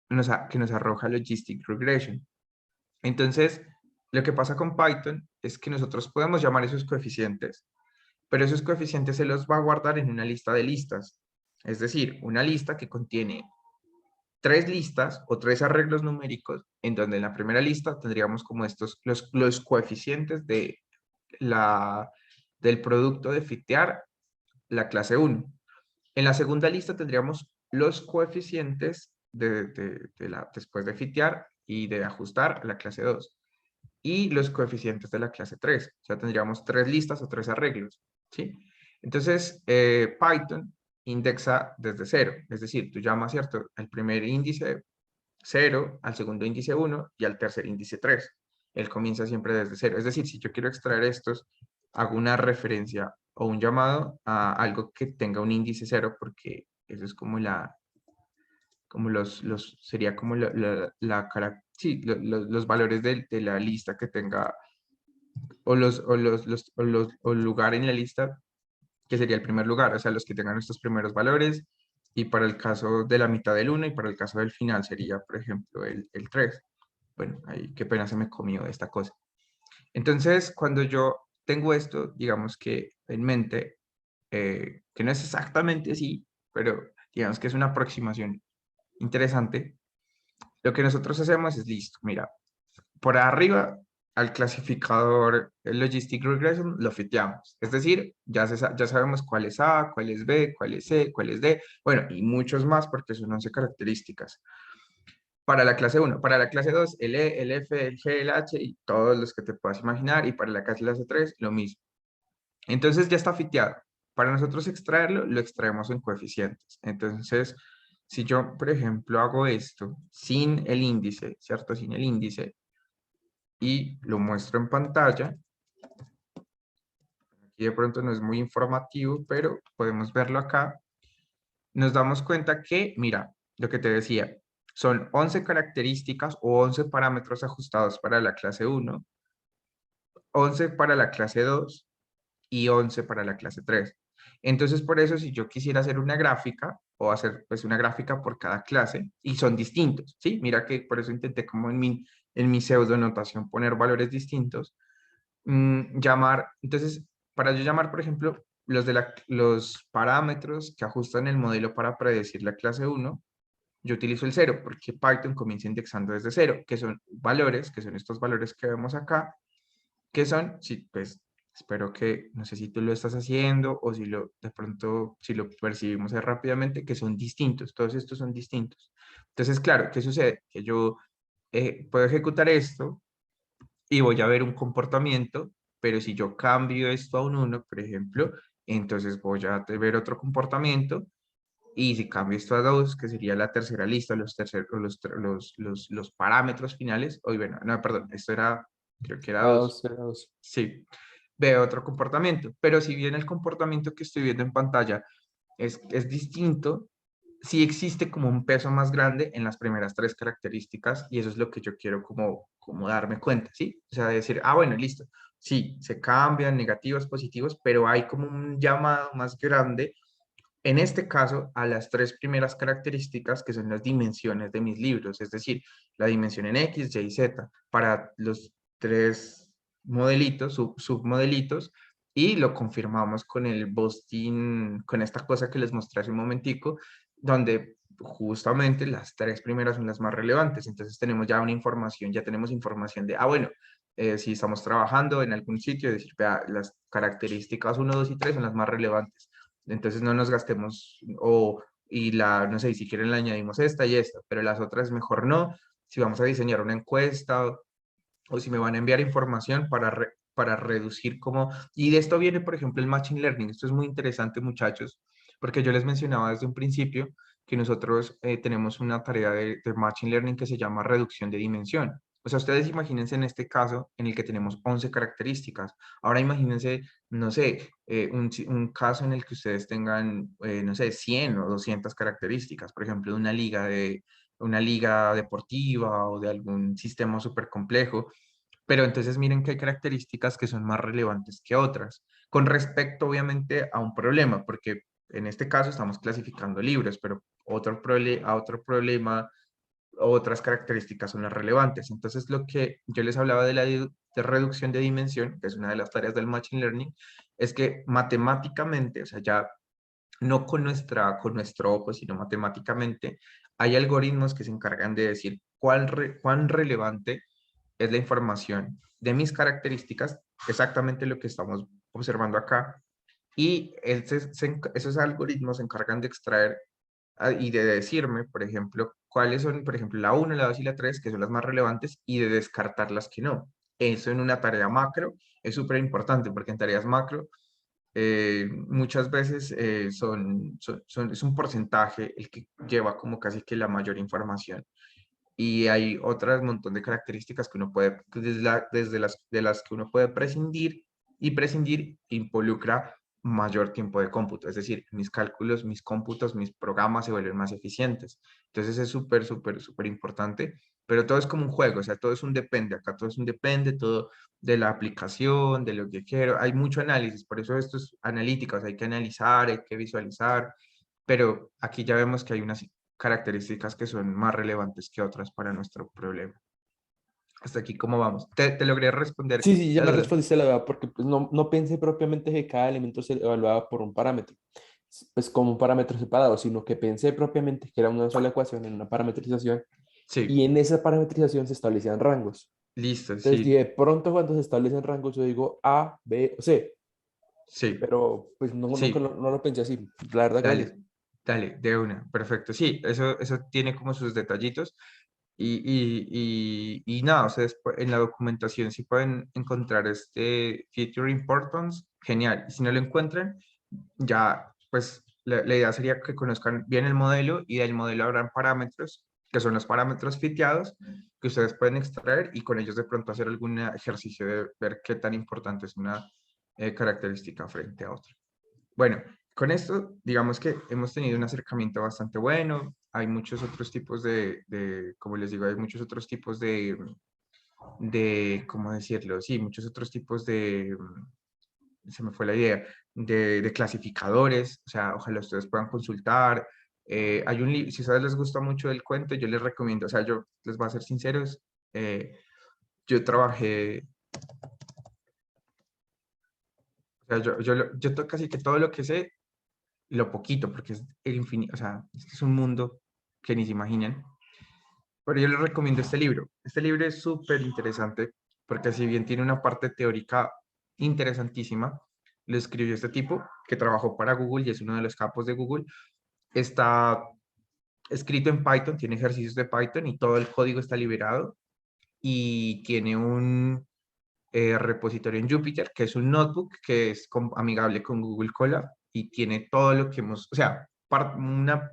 que nos arroja Logistic Regression. Entonces, lo que pasa con Python es que nosotros podemos llamar esos coeficientes, pero esos coeficientes se los va a guardar en una lista de listas. Es decir, una lista que contiene tres listas o tres arreglos numéricos, en donde en la primera lista tendríamos como estos, los coeficientes del producto de fitear la clase 1. En la segunda lista tendríamos los coeficientes después de fitear y de ajustar la clase 2 y los coeficientes de la clase 3. O sea, tendríamos tres listas o tres arreglos, ¿sí? Entonces, Python indexa desde cero, es decir, tú llamas, ¿cierto?, al primer índice 0, al segundo índice 1 y al tercer índice 3. Él comienza siempre desde cero. Es decir, si yo quiero extraer estos, hago una referencia o un llamado a algo que tenga un índice 0, porque eso es como sería como sí, los valores de la lista que tenga, o el lugar en la lista que sería el primer lugar, o sea, los que tengan estos primeros valores, y para el caso de la mitad del 1 y para el caso del final sería, por ejemplo, el 3. Bueno, ahí qué pena se me comió esta cosa. Entonces, cuando yo tengo esto, digamos que en mente, que no es exactamente así, pero digamos que es una aproximación interesante, lo que nosotros hacemos es listo, mira, por arriba al clasificador el Logistic Regression lo fiteamos. Es decir, ya sabemos cuál es A, cuál es B, cuál es C, cuál es D, bueno, y muchos más porque son 11 características. Para la clase 1, para la clase 2, el E, el F, el G, el H y todos los que te puedas imaginar. Y para la clase 3, lo mismo. Entonces ya está fiteado. Para nosotros extraerlo, lo extraemos en coeficientes. Entonces, si yo, por ejemplo, hago esto sin el índice, ¿cierto? Sin el índice, y lo muestro en pantalla. Aquí de pronto no es muy informativo, pero podemos verlo acá. Nos damos cuenta que, mira, lo que te decía, son 11 características o 11 parámetros ajustados para la clase 1, 11 para la clase 2 y 11 para la clase 3. Entonces, por eso, si yo quisiera hacer una gráfica, o hacer pues una gráfica por cada clase, y son distintos, ¿sí? Mira que por eso intenté como en mi pseudo notación poner valores distintos. Entonces, para yo llamar, por ejemplo, los parámetros que ajustan el modelo para predecir la clase 1, yo utilizo el 0 porque Python comienza indexando desde 0, que son valores, que son estos valores que vemos acá, que son, sí, pues espero que, no sé si tú lo estás haciendo o si de pronto, si lo percibimos rápidamente, que son distintos, todos estos son distintos. Entonces, claro, ¿qué sucede? Que yo puedo ejecutar esto y voy a ver un comportamiento, pero si yo cambio esto a un 1, por ejemplo, entonces voy a ver otro comportamiento, y si cambio esto a 2, que sería la tercera lista, los parámetros finales, hoy bueno, no, perdón, esto era, creo que era A 2, 2, a 2. sí, veo otro comportamiento, pero si bien el comportamiento que estoy viendo en pantalla es distinto, sí existe como un peso más grande en las primeras tres características, y eso es lo que yo quiero como darme cuenta, ¿sí? O sea, decir, ah, bueno, listo, sí, se cambian negativos, positivos, pero hay como un llamado más grande, en este caso, a las tres primeras características que son las dimensiones de mis libros, es decir, la dimensión en X, Y y Z, para los tres modelitos, submodelitos, y lo confirmamos con el Boston, con esta cosa que les mostré hace un momentico, donde justamente las tres primeras son las más relevantes. Entonces tenemos ya una información, ya tenemos información de, ah, bueno, si estamos trabajando en algún sitio, decir, vea, las características 1, 2 y 3 son las más relevantes. Entonces no nos gastemos, no sé, si quieren le añadimos esta y esta, pero las otras mejor no. Si vamos a diseñar una encuesta, o si me van a enviar información para reducir como... Y de esto viene, por ejemplo, el Machine Learning. Esto es muy interesante, muchachos, porque yo les mencionaba desde un principio que nosotros tenemos una tarea de Machine Learning que se llama reducción de dimensión. O sea, ustedes imagínense en este caso en el que tenemos 11 características. Ahora imagínense, no sé, un caso en el que ustedes tengan, no sé, 100 o 200 características, por ejemplo, de una liga deportiva o de algún sistema súper complejo. Pero entonces miren que hay características que son más relevantes que otras, con respecto obviamente a un problema, porque En este caso estamos clasificando libros, pero otro problema, otras características son las relevantes. Entonces, lo que yo les hablaba de la de reducción de dimensión, que es una de las tareas del Machine Learning, es que matemáticamente, o sea, ya no con nuestro ojo, sino matemáticamente, hay algoritmos que se encargan de decir cuán relevante es la información de mis características, exactamente lo que estamos observando acá, y esos algoritmos se encargan de extraer y de decirme, por ejemplo, cuáles son, por ejemplo, la uno, la 2 y la 3 que son las más relevantes, y de descartar las que no. Eso en una tarea macro es súper importante, porque en tareas macro muchas veces es un porcentaje el que lleva como casi que la mayor información. Y hay otras montón de características que uno puede, de las que uno puede prescindir, y prescindir involucra mayor tiempo de cómputo, es decir, mis cálculos, mis cómputos, mis programas se vuelven más eficientes. Entonces es súper, súper, súper importante, pero todo es como un juego, o sea, todo es un depende, acá todo es un depende, todo de la aplicación, de lo que quiero, hay mucho análisis, por eso esto es analítica, o sea, hay que analizar, hay que visualizar, pero aquí ya vemos que hay unas características que son más relevantes que otras para nuestro problema. Hasta aquí, ¿cómo vamos? ¿Te logré responder Sí, sí, ya la me duda? respondiste la duda, porque pues, no pensé propiamente que cada elemento se evaluaba por un parámetro, pues como un parámetro separado, sino que pensé propiamente que era una sola ecuación en una parametrización Sí, y en esa parametrización se establecían rangos. listo, Entonces, sí, de pronto cuando se establecen rangos, yo digo A, B o C, sí, pero pues no, nunca sí, no lo pensé así. La verdad, gracias. dale, dale, de una, perfecto. Sí, eso tiene como sus detallitos y nada, o sea, en la documentación si pueden encontrar este feature importance, genial. Y si no lo encuentran, ya, pues la idea sería que conozcan bien el modelo, y del modelo habrán parámetros, que son los parámetros fiteados, que ustedes pueden extraer y con ellos de pronto hacer algún ejercicio de ver qué tan importante es una característica frente a otra. Bueno, con esto, digamos que hemos tenido un acercamiento bastante bueno. Hay muchos otros tipos como les digo, hay muchos otros tipos ¿cómo decirlo? Sí, muchos otros tipos se me fue la idea, de clasificadores, o sea, ojalá ustedes puedan consultar. Hay un libro, si a ustedes les gusta mucho el cuento, yo les recomiendo, o sea, yo les voy a ser sinceros, yo trabajé, o sea, casi que todo lo que sé, lo poquito, porque es el infinito, o sea, es un mundo que ni se imaginan. Pero yo les recomiendo este libro. Este libro es súper interesante porque si bien tiene una parte teórica interesantísima, lo escribió este tipo que trabajó para Google y es uno de los capos de Google. Está escrito en Python, tiene ejercicios de Python y todo el código está liberado, y tiene un repositorio en Jupyter, que es un notebook que es amigable con Google Colab y tiene todo lo que hemos, o sea, una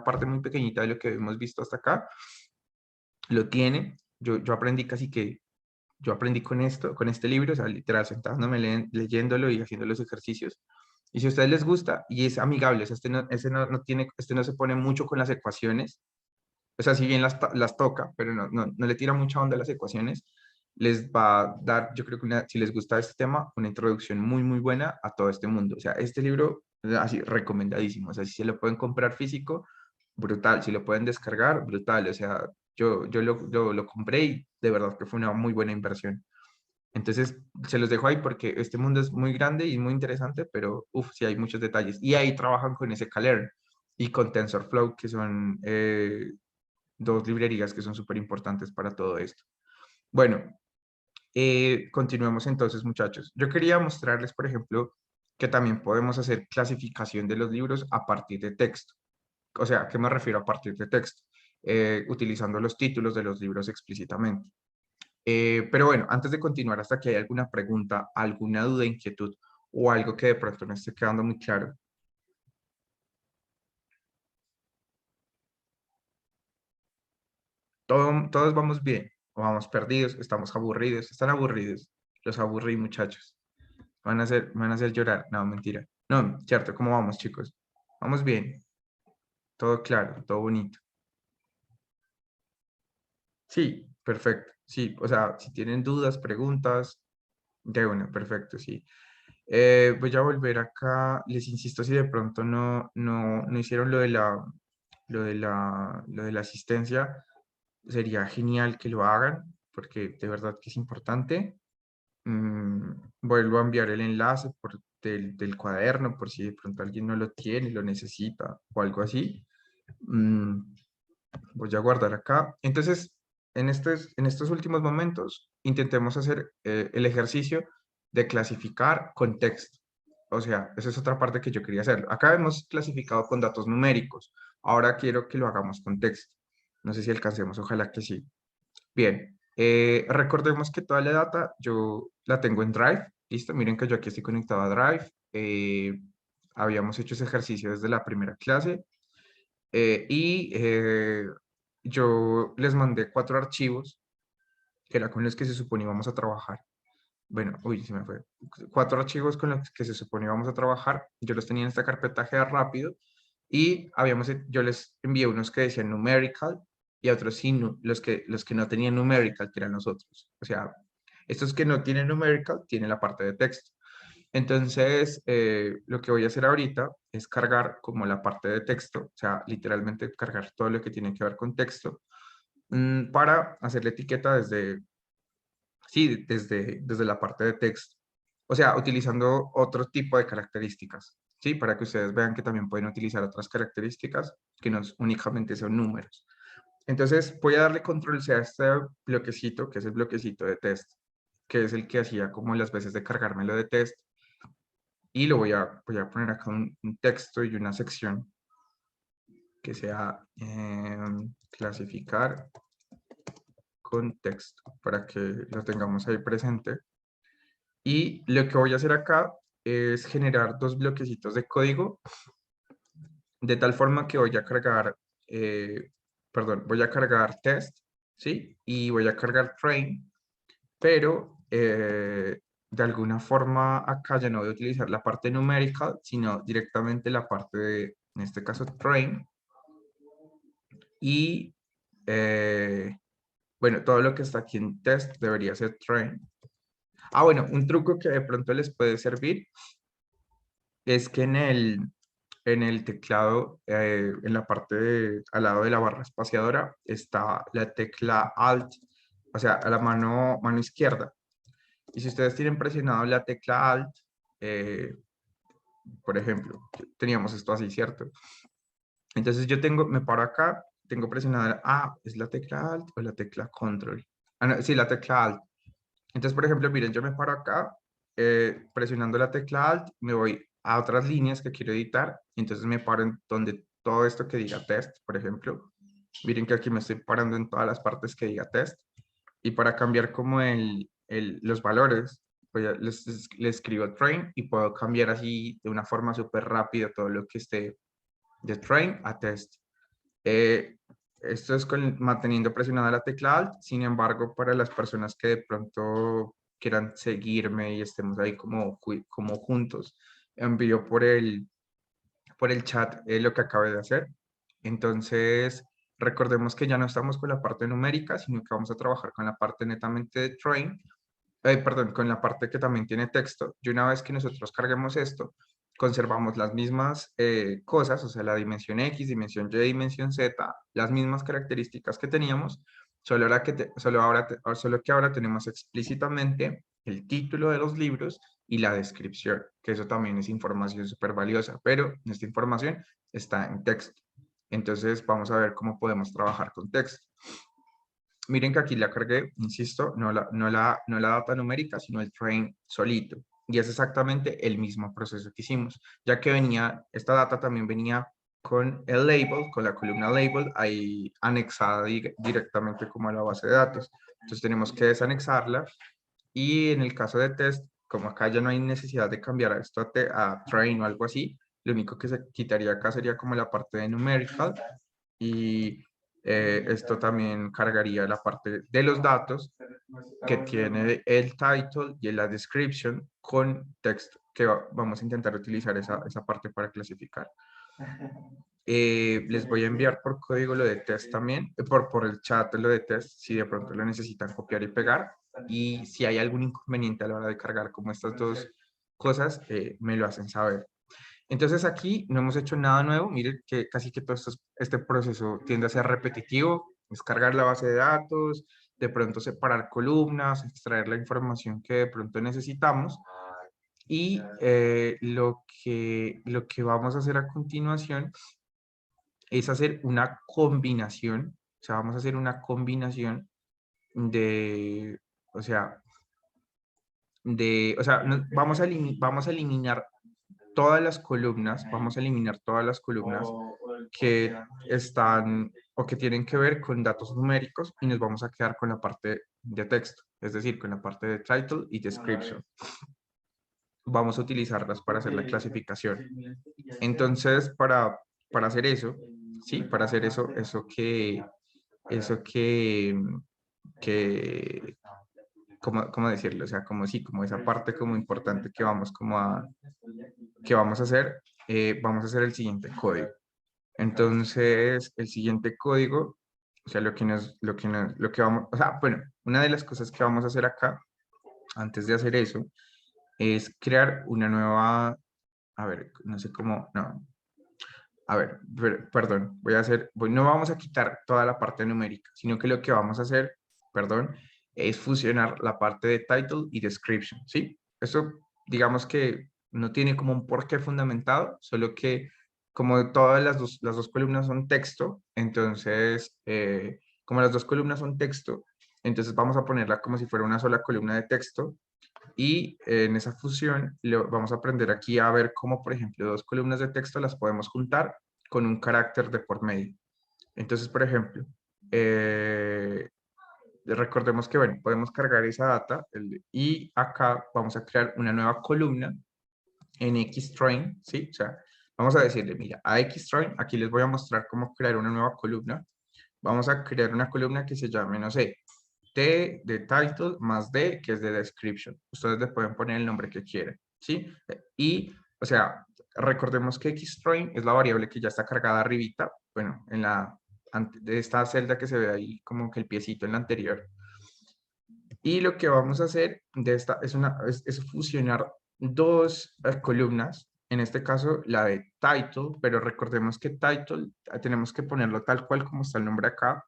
parte muy pequeñita de lo que hemos visto hasta acá, lo tiene. Yo aprendí casi que, yo aprendí con esto, con este libro, o sea, literal, sentándome leyéndolo y haciendo los ejercicios. Y si a ustedes les gusta y es amigable, o sea, no tiene, este no se pone mucho con las ecuaciones, o sea, si bien las toca, pero no le tira mucha onda a las ecuaciones, les va a dar, yo creo que si les gusta este tema, una introducción muy, muy buena a todo este mundo. O sea, este libro, así, recomendadísimo. O sea, si se lo pueden comprar físico, brutal. Si lo pueden descargar, brutal. O sea, yo lo compré y de verdad que fue una muy buena inversión. Entonces, se los dejo ahí porque este mundo es muy grande y muy interesante, pero uff, sí hay muchos detalles. Y ahí trabajan con sklearn y con TensorFlow, que son dos librerías que son súper importantes para todo esto. Bueno, continuemos entonces, muchachos. Yo quería mostrarles, por ejemplo, que también podemos hacer clasificación de los libros a partir de texto. O sea, ¿qué me refiero a partir de texto? Utilizando los títulos de los libros explícitamente. Pero bueno, antes de continuar, hasta que hay alguna pregunta, alguna duda, inquietud o algo que de pronto no esté quedando muy claro. Todos vamos bien, o vamos perdidos, estamos aburridos, están aburridos. Los aburrí, muchachos. Me van a hacer llorar. No, mentira. No, cierto, ¿cómo vamos, chicos? Vamos bien, todo claro, todo bonito. Sí, perfecto. Sí, o sea, si tienen dudas, preguntas, de una, perfecto, sí. Voy a volver acá, les insisto, si de pronto no hicieron lo de la asistencia, sería genial que lo hagan, porque de verdad que es importante. Vuelvo a enviar el enlace del cuaderno por si de pronto alguien no lo tiene, lo necesita o algo así. Voy a guardar acá. Entonces, en estos últimos momentos, intentemos hacer el ejercicio de clasificar con texto. O sea, esa es otra parte que yo quería hacer. Acá hemos clasificado con datos numéricos. Ahora quiero que lo hagamos con texto. No sé si alcancemos, ojalá que sí. Bien, recordemos que toda la data yo la tengo en Drive. Listo, miren que yo aquí estoy conectado a Drive. Habíamos hecho ese ejercicio desde la primera clase. Yo les mandé 4 archivos, que era con los que se supone íbamos a trabajar. Bueno, uy, se me fue. 4 archivos con los que se supone íbamos a trabajar. Yo los tenía en esta carpeta G rápido y yo les envié unos que decían numerical y a otros sí, los que no tenían numerical, que eran los otros. O sea, estos que no tienen numerical tienen la parte de texto. Entonces, lo que voy a hacer ahorita es cargar como la parte de texto, o sea, literalmente cargar todo lo que tiene que ver con texto, para hacer la etiqueta sí, desde la parte de texto. O sea, utilizando otro tipo de características, ¿sí? Para que ustedes vean que también pueden utilizar otras características que no únicamente son números. Entonces, voy a darle control C a este bloquecito, que es el bloquecito de test, que es el que hacía como las veces de cargármelo de test. Y voy a poner acá un texto y una sección que sea clasificar con texto para que lo tengamos ahí presente. Y lo que voy a hacer acá es generar 2 bloquecitos de código de tal forma que voy a cargar, voy a cargar test, ¿sí? Y voy a cargar train, pero de alguna forma acá ya no voy a utilizar la parte numérica, sino directamente la parte de, en este caso, train. Y bueno, todo lo que está aquí en test debería ser train. Ah, bueno, un truco que de pronto les puede servir es que en el teclado, en la parte al lado de la barra espaciadora, está la tecla Alt, o sea, a la mano izquierda. Y si ustedes tienen presionado la tecla Alt, eh, por ejemplo, teníamos esto así, ¿cierto? Entonces me paro acá, tengo presionada, ¿es la tecla Alt o la tecla Control? Ah, no, sí, la tecla Alt. Entonces, por ejemplo, miren, yo me paro acá, presionando la tecla Alt, me voy a otras líneas que quiero editar, y entonces me paro en donde todo esto que diga test, por ejemplo. Miren que aquí me estoy parando en todas las partes que diga test. Y para cambiar como los valores, le escribo train y puedo cambiar así de una forma súper rápida todo lo que esté de train a test. Eh, Esto es manteniendo presionada la tecla Alt. Sin embargo, para las personas que de pronto quieran seguirme y estemos ahí como juntos, envío por el chat lo que acabé de hacer. Entonces, recordemos que ya no estamos con la parte numérica, sino que vamos a trabajar con la parte netamente de train, perdón, con la parte que también tiene texto. Y una vez que nosotros carguemos esto, conservamos las mismas cosas, o sea, la dimensión X, dimensión Y, dimensión Z, las mismas características que teníamos, solo que ahora tenemos explícitamente el título de los libros y la descripción, que eso también es información súper valiosa, pero esta información está en texto. Entonces, vamos a ver cómo podemos trabajar con texto. Miren que aquí la cargué, insisto, no la data numérica, sino el train solito. Y es exactamente el mismo proceso que hicimos, ya que esta data también venía con el label, con la columna label, ahí anexada directamente como a la base de datos. Entonces tenemos que desanexarla y en el caso de test, como acá ya no hay necesidad de cambiar esto a train o algo así, lo único que se quitaría acá sería como la parte de numerical y esto también cargaría la parte de los datos que tiene el title y la description con texto, que vamos a intentar utilizar esa parte para clasificar. Les voy a enviar por código lo de test también, por el chat lo de test, si de pronto lo necesitan copiar y pegar. Y si hay algún inconveniente a la hora de cargar como estas dos cosas, me lo hacen saber. Entonces aquí no hemos hecho nada nuevo. Miren que casi que todo este proceso tiende a ser repetitivo. Es cargar la base de datos, de pronto separar columnas, extraer la información que de pronto necesitamos. Y lo que vamos a hacer a continuación es hacer una combinación. O sea, vamos a hacer una combinación de, o sea, vamos a eliminar vamos a eliminar todas las columnas que están o que tienen que ver con datos numéricos y nos vamos a quedar con la parte de texto, es decir, con la parte de title y description. Vamos a utilizarlas para hacer la clasificación. Entonces, para hacer eso, ¿sí? Para hacer que ¿cómo decirlo? O sea, como sí, como esa parte como importante que vamos a hacer, vamos a hacer el siguiente código. Entonces, el siguiente código, o sea, lo que vamos, o sea, bueno, una de las cosas que vamos a hacer acá, antes de hacer eso, es crear una nueva, a ver, no sé cómo, no, a ver, perdón, no vamos a quitar toda la parte numérica, sino que lo que vamos a hacer, perdón, es fusionar la parte de title y description, ¿sí? Eso, digamos que no tiene como un porqué fundamentado, solo que como todas las dos columnas son texto, entonces, como las dos columnas son texto, entonces vamos a ponerla como si fuera una sola columna de texto y en esa fusión vamos a aprender aquí a ver cómo, por ejemplo, dos columnas de texto las podemos juntar con un carácter de por medio. Entonces, por ejemplo, recordemos que, bueno, podemos cargar esa data y acá vamos a crear una nueva columna en xtrain, ¿sí? O sea, vamos a decirle, mira, a xtrain, aquí les voy a mostrar cómo crear una nueva columna. Vamos a crear una columna que se llame, no sé, T de title más D, que es de description. Ustedes le pueden poner el nombre que quieran, ¿sí? Y, o sea, recordemos que xtrain es la variable que ya está cargada arribita, bueno, de esta celda que se ve ahí como que el piecito en la anterior. Y lo que vamos a hacer de esta es fusionar dos columnas, en este caso la de title, pero recordemos que title tenemos que ponerlo tal cual como está el nombre acá,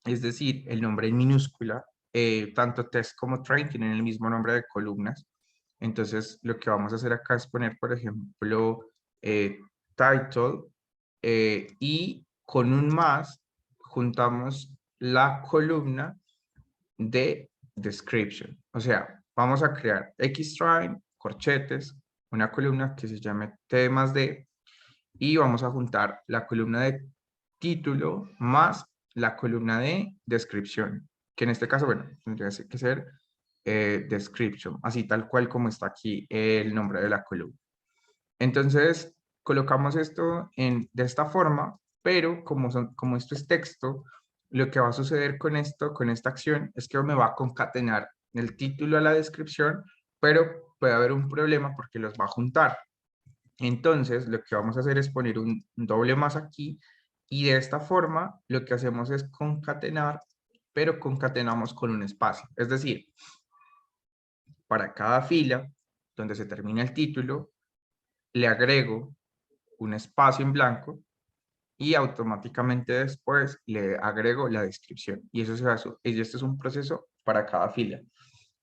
es decir, el nombre en minúscula. Tanto test como train tienen el mismo nombre de columnas. Entonces, lo que vamos a hacer acá es poner, por ejemplo, title y con un más juntamos la columna de description. O sea, vamos a crear xtrain, corchetes, una columna que se llame T más D y vamos a juntar la columna de título más la columna de descripción, que en este caso, bueno, tendría que ser description, así tal cual como está aquí el nombre de la columna. Entonces, colocamos esto de esta forma, pero como esto es texto, lo que va a suceder con esto, con esta acción, es que me va a concatenar el título a la descripción, pero puede haber un problema porque los va a juntar. Entonces, lo que vamos a hacer es poner un doble más aquí y de esta forma lo que hacemos es concatenar, pero concatenamos con un espacio. Es decir, para cada fila donde se termina el título, le agrego un espacio en blanco y automáticamente después le agrego la descripción. Y eso se hace, y este es un proceso para cada fila.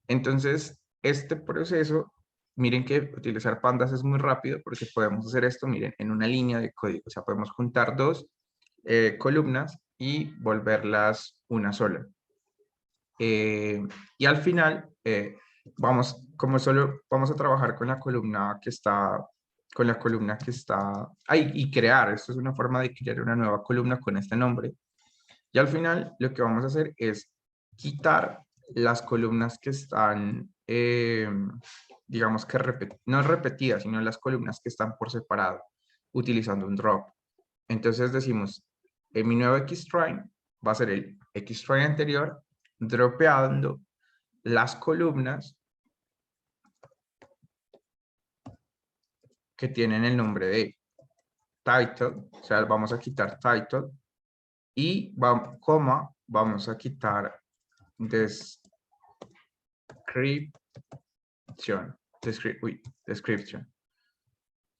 Entonces, este proceso, miren que utilizar pandas es muy rápido porque podemos hacer esto, miren, en una línea de código. O sea, podemos juntar dos columnas y volverlas una sola. Y al final, vamos a trabajar con la columna que está, y crear, esto es una forma de crear una nueva columna con este nombre. Y al final, lo que vamos a hacer es quitar las columnas que están, digamos que no repetidas, sino las columnas que están por separado, utilizando un drop. Entonces decimos, en mi nuevo xtrain va a ser el xtrain anterior, dropeando las columnas que tienen el nombre de title, o sea, vamos a quitar title y vamos a quitar description. description.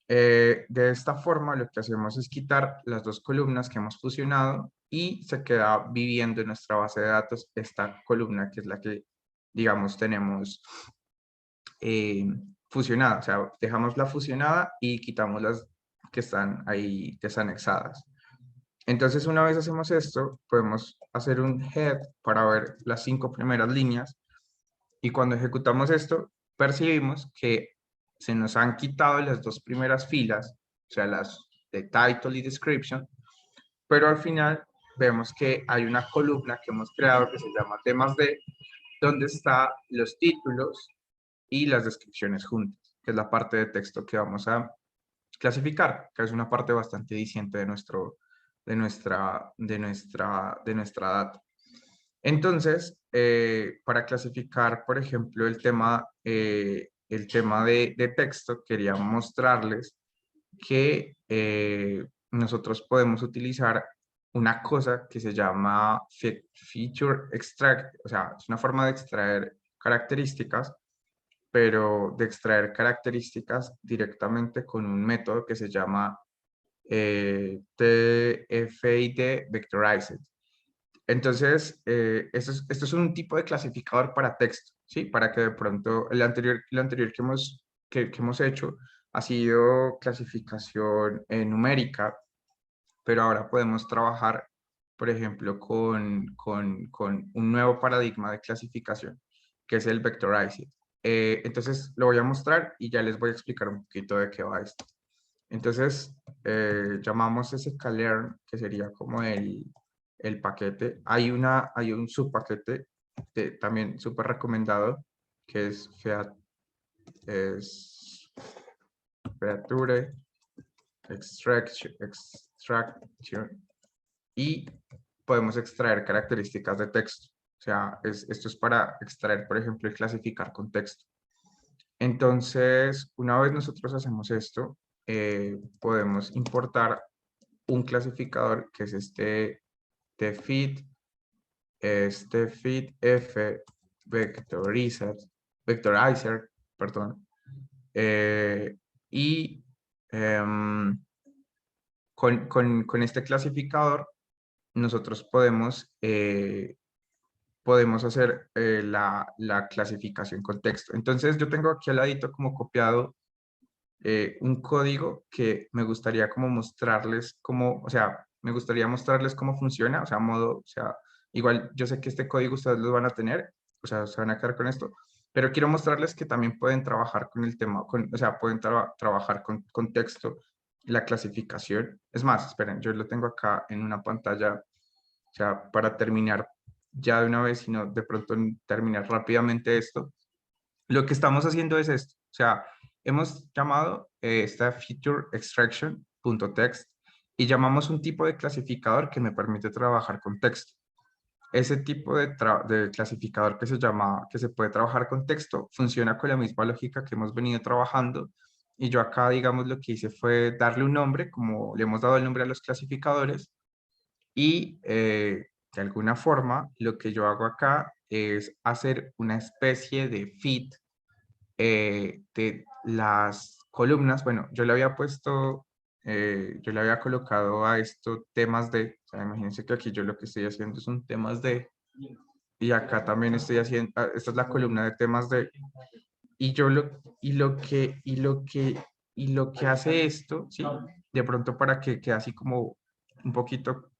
De esta forma lo que hacemos es quitar las dos columnas que hemos fusionado y se queda viviendo en nuestra base de datos esta columna que es la que, digamos, tenemos fusionada. O sea, dejamos la fusionada y quitamos las que están ahí desanexadas. Entonces, una vez hacemos esto, podemos hacer un head para ver las 5 primeras líneas y cuando ejecutamos esto, percibimos que se nos han quitado las 2 primeras filas, o sea, las de title y description, pero al final vemos que hay una columna que hemos creado que se llama temas de, donde están los títulos y las descripciones juntas, que es la parte de texto que vamos a clasificar, que es una parte bastante diciente de nuestra data. Entonces, para clasificar, por ejemplo, el tema de texto, quería mostrarles que nosotros podemos utilizar una cosa que se llama feature extract, o sea, es una forma de extraer características, pero de extraer características directamente con un método que se llama TFID Vectorized. Entonces, esto es un tipo de clasificador para texto, ¿sí? Para que de pronto, el anterior que hemos hecho ha sido clasificación numérica, pero ahora podemos trabajar, por ejemplo, con un nuevo paradigma de clasificación, que es el Vectorized. Entonces, lo voy a mostrar y ya les voy a explicar un poquito de qué va esto. Entonces, llamamos ese sklearn, que sería como el paquete. Hay un subpaquete también súper recomendado, que es feature extraction, y podemos extraer características de texto. O sea, esto es para extraer, por ejemplo, y clasificar con texto. Entonces, una vez nosotros hacemos esto, podemos importar un clasificador que es este feed f vectorizer, perdón, y con este clasificador nosotros podemos hacer la clasificación con texto. Entonces yo tengo aquí al ladito como copiado un código que me gustaría como mostrarles cómo, o sea, me gustaría mostrarles cómo funciona, o sea, igual yo sé que este código ustedes lo van a tener, o sea, se van a quedar con esto, pero quiero mostrarles que también pueden trabajar con el tema, o sea, pueden trabajar con texto, la clasificación. Es más, esperen, yo lo tengo acá en una pantalla, o sea, para terminar ya de una vez, sino de pronto terminar rápidamente esto. Lo que estamos haciendo es esto, o sea, hemos llamado esta feature extraction.text y llamamos un tipo de clasificador que me permite trabajar con texto. Ese tipo de clasificador que se puede trabajar con texto funciona con la misma lógica que hemos venido trabajando, y yo acá, digamos, lo que hice fue darle un nombre, como le hemos dado el nombre a los clasificadores, y de alguna forma lo que yo hago acá es hacer una especie de feed de las columnas. Bueno, yo le había puesto, yo le había colocado a esto temas de, o sea, imagínense que aquí yo lo que estoy haciendo son temas de, y acá también estoy haciendo, esta es la columna de temas de, y yo lo que hace esto, ¿sí? De pronto para que quede así como un poquito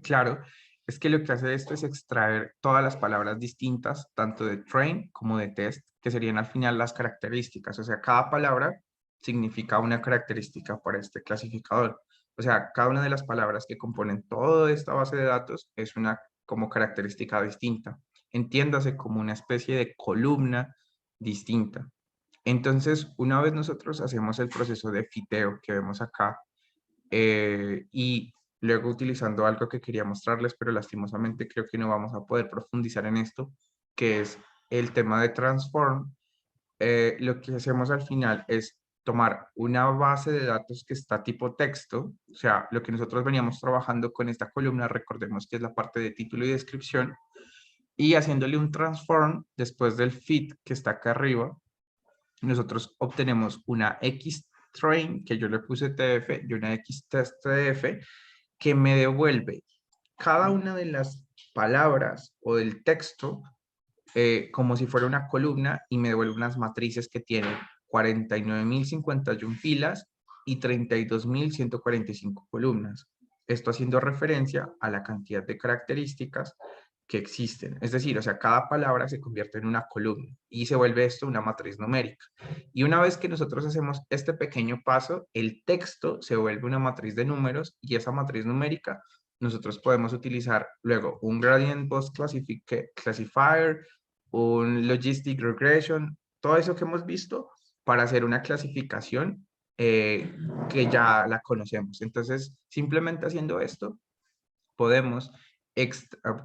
claro, es que lo que hace esto es extraer todas las palabras distintas, tanto de train como de test, que serían al final las características. O sea, cada palabra significa una característica para este clasificador. O sea, cada una de las palabras que componen toda esta base de datos es una como característica distinta. Entiéndase como una especie de columna distinta. Entonces, una vez nosotros hacemos el proceso de fiteo que vemos acá, y luego utilizando algo que quería mostrarles, pero lastimosamente creo que no vamos a poder profundizar en esto, que es el tema de transform. Lo que hacemos al final es tomar una base de datos que está tipo texto, o sea, lo que nosotros veníamos trabajando con esta columna, recordemos que es la parte de título y descripción, y haciéndole un transform después del fit que está acá arriba, nosotros obtenemos una X-train, que yo le puse TF, y una X-test TF, que me devuelve cada una de las palabras o del texto como si fuera una columna y me devuelve unas matrices que tienen 49.051 filas y 32.145 columnas. Esto haciendo referencia a la cantidad de características que existen. Es decir, o sea, cada palabra se convierte en una columna y se vuelve esto una matriz numérica. Y una vez que nosotros hacemos este pequeño paso, el texto se vuelve una matriz de números y esa matriz numérica nosotros podemos utilizar luego un gradient box classifier, un logistic regression, todo eso que hemos visto para hacer una clasificación que ya la conocemos. Entonces, simplemente haciendo esto, podemos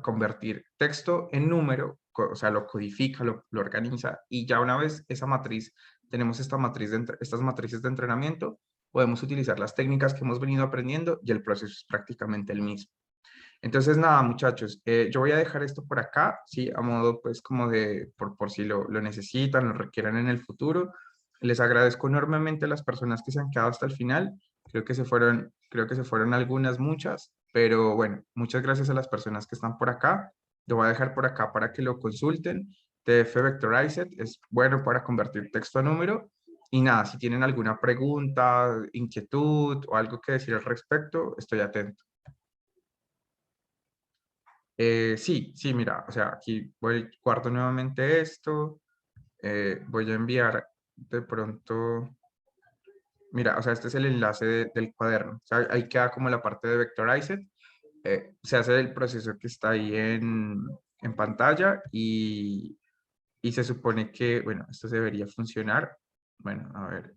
convertir texto en número, o sea, lo codifica, lo organiza, y ya una vez esa matriz, tenemos estas matrices de entrenamiento, podemos utilizar las técnicas que hemos venido aprendiendo y el proceso es prácticamente el mismo. Entonces, nada, muchachos, yo voy a dejar esto por acá, sí, a modo pues como de, por si lo necesitan, lo requieran en el futuro. Les agradezco enormemente a las personas que se han quedado hasta el final. Creo que se fueron algunas, muchas, pero bueno, muchas gracias a las personas que están por acá. Lo voy a dejar por acá para que lo consulten. TF Vectorized es bueno para convertir texto a número. Y nada, si tienen alguna pregunta, inquietud o algo que decir al respecto, estoy atento. Sí, sí, mira, o sea, aquí guardo nuevamente esto, voy a enviar de pronto, mira, o sea, este es el enlace del cuaderno, o sea, ahí queda como la parte de Vectorized, se hace el proceso que está ahí en pantalla y se supone que, bueno, esto debería funcionar, bueno, a ver,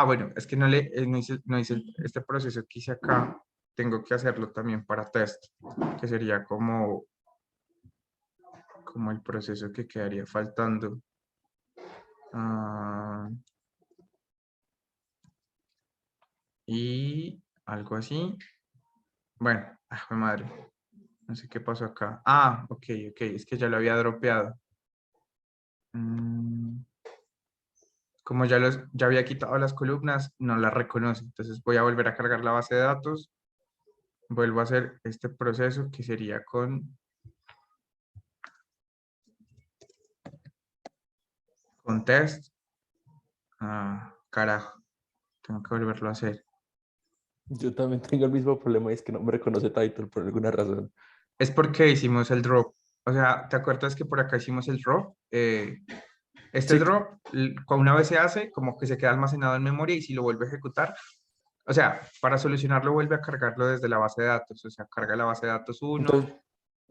bueno, es que no hice este proceso que hice acá, tengo que hacerlo también para test, que sería como el proceso que quedaría faltando. Y algo así. Bueno, fue madre. No sé qué pasó acá. Ok, es que ya lo había dropeado. Como ya había quitado las columnas, no las reconoce. Entonces voy a volver a cargar la base de datos. Vuelvo a hacer este proceso que sería con test. Carajo. Tengo que volverlo a hacer. Yo también tengo el mismo problema y es que no me reconoce title por alguna razón. Es porque hicimos el drop. O sea, ¿te acuerdas que por acá hicimos el drop? Este Sí, drop, una vez se hace, como que se queda almacenado en memoria y si lo vuelve a ejecutar, o sea, para solucionarlo vuelve a cargarlo desde la base de datos. O sea, carga la base de datos 1, entonces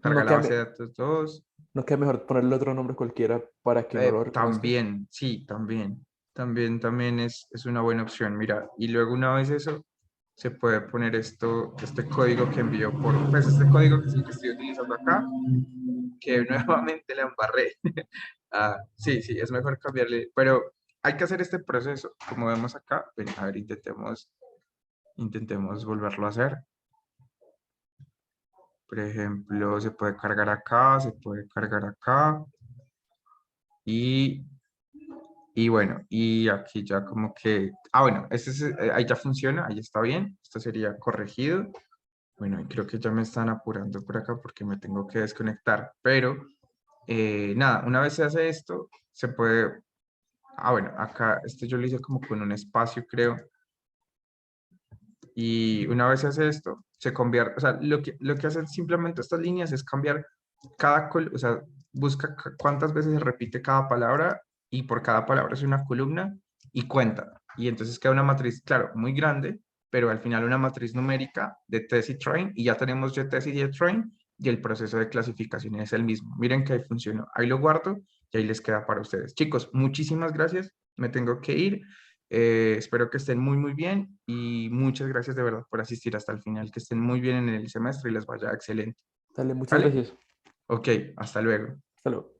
carga no la queda, base de datos 2. no queda mejor ponerle otro nombre cualquiera para que no lo reconozca. También, sí, también. También es una buena opción. Mira, y luego una vez eso, se puede poner este código que envió pues este código que es el que estoy utilizando acá, que nuevamente le embarré. Sí, sí, es mejor cambiarle, pero hay que hacer este proceso, como vemos acá. Ven, a ver, intentemos volverlo a hacer. Por ejemplo, se puede cargar acá, se puede cargar acá. Y, y bueno, y aquí ya como que... bueno, ahí ya funciona, ahí está bien. Esto sería corregido. Bueno, y creo que ya me están apurando por acá porque me tengo que desconectar. Pero nada, una vez se hace esto, se puede... bueno, acá yo lo hice como con un espacio, creo. Y una vez se hace esto, se convierte, o sea, lo que hacen simplemente estas líneas es cambiar o sea, busca cuántas veces se repite cada palabra y por cada palabra es una columna y cuenta. Y entonces queda una matriz, claro, muy grande, pero al final una matriz numérica de test y train y ya tenemos test y train y el proceso de clasificación es el mismo. Miren que ahí funcionó. Ahí lo guardo y ahí les queda para ustedes. Chicos, muchísimas gracias. Me tengo que ir. Espero que estén muy, muy bien y muchas gracias de verdad por asistir hasta el final, que estén muy bien en el semestre y les vaya excelente. Dale, muchas ¿Vale? gracias. Ok, hasta luego. Hasta luego.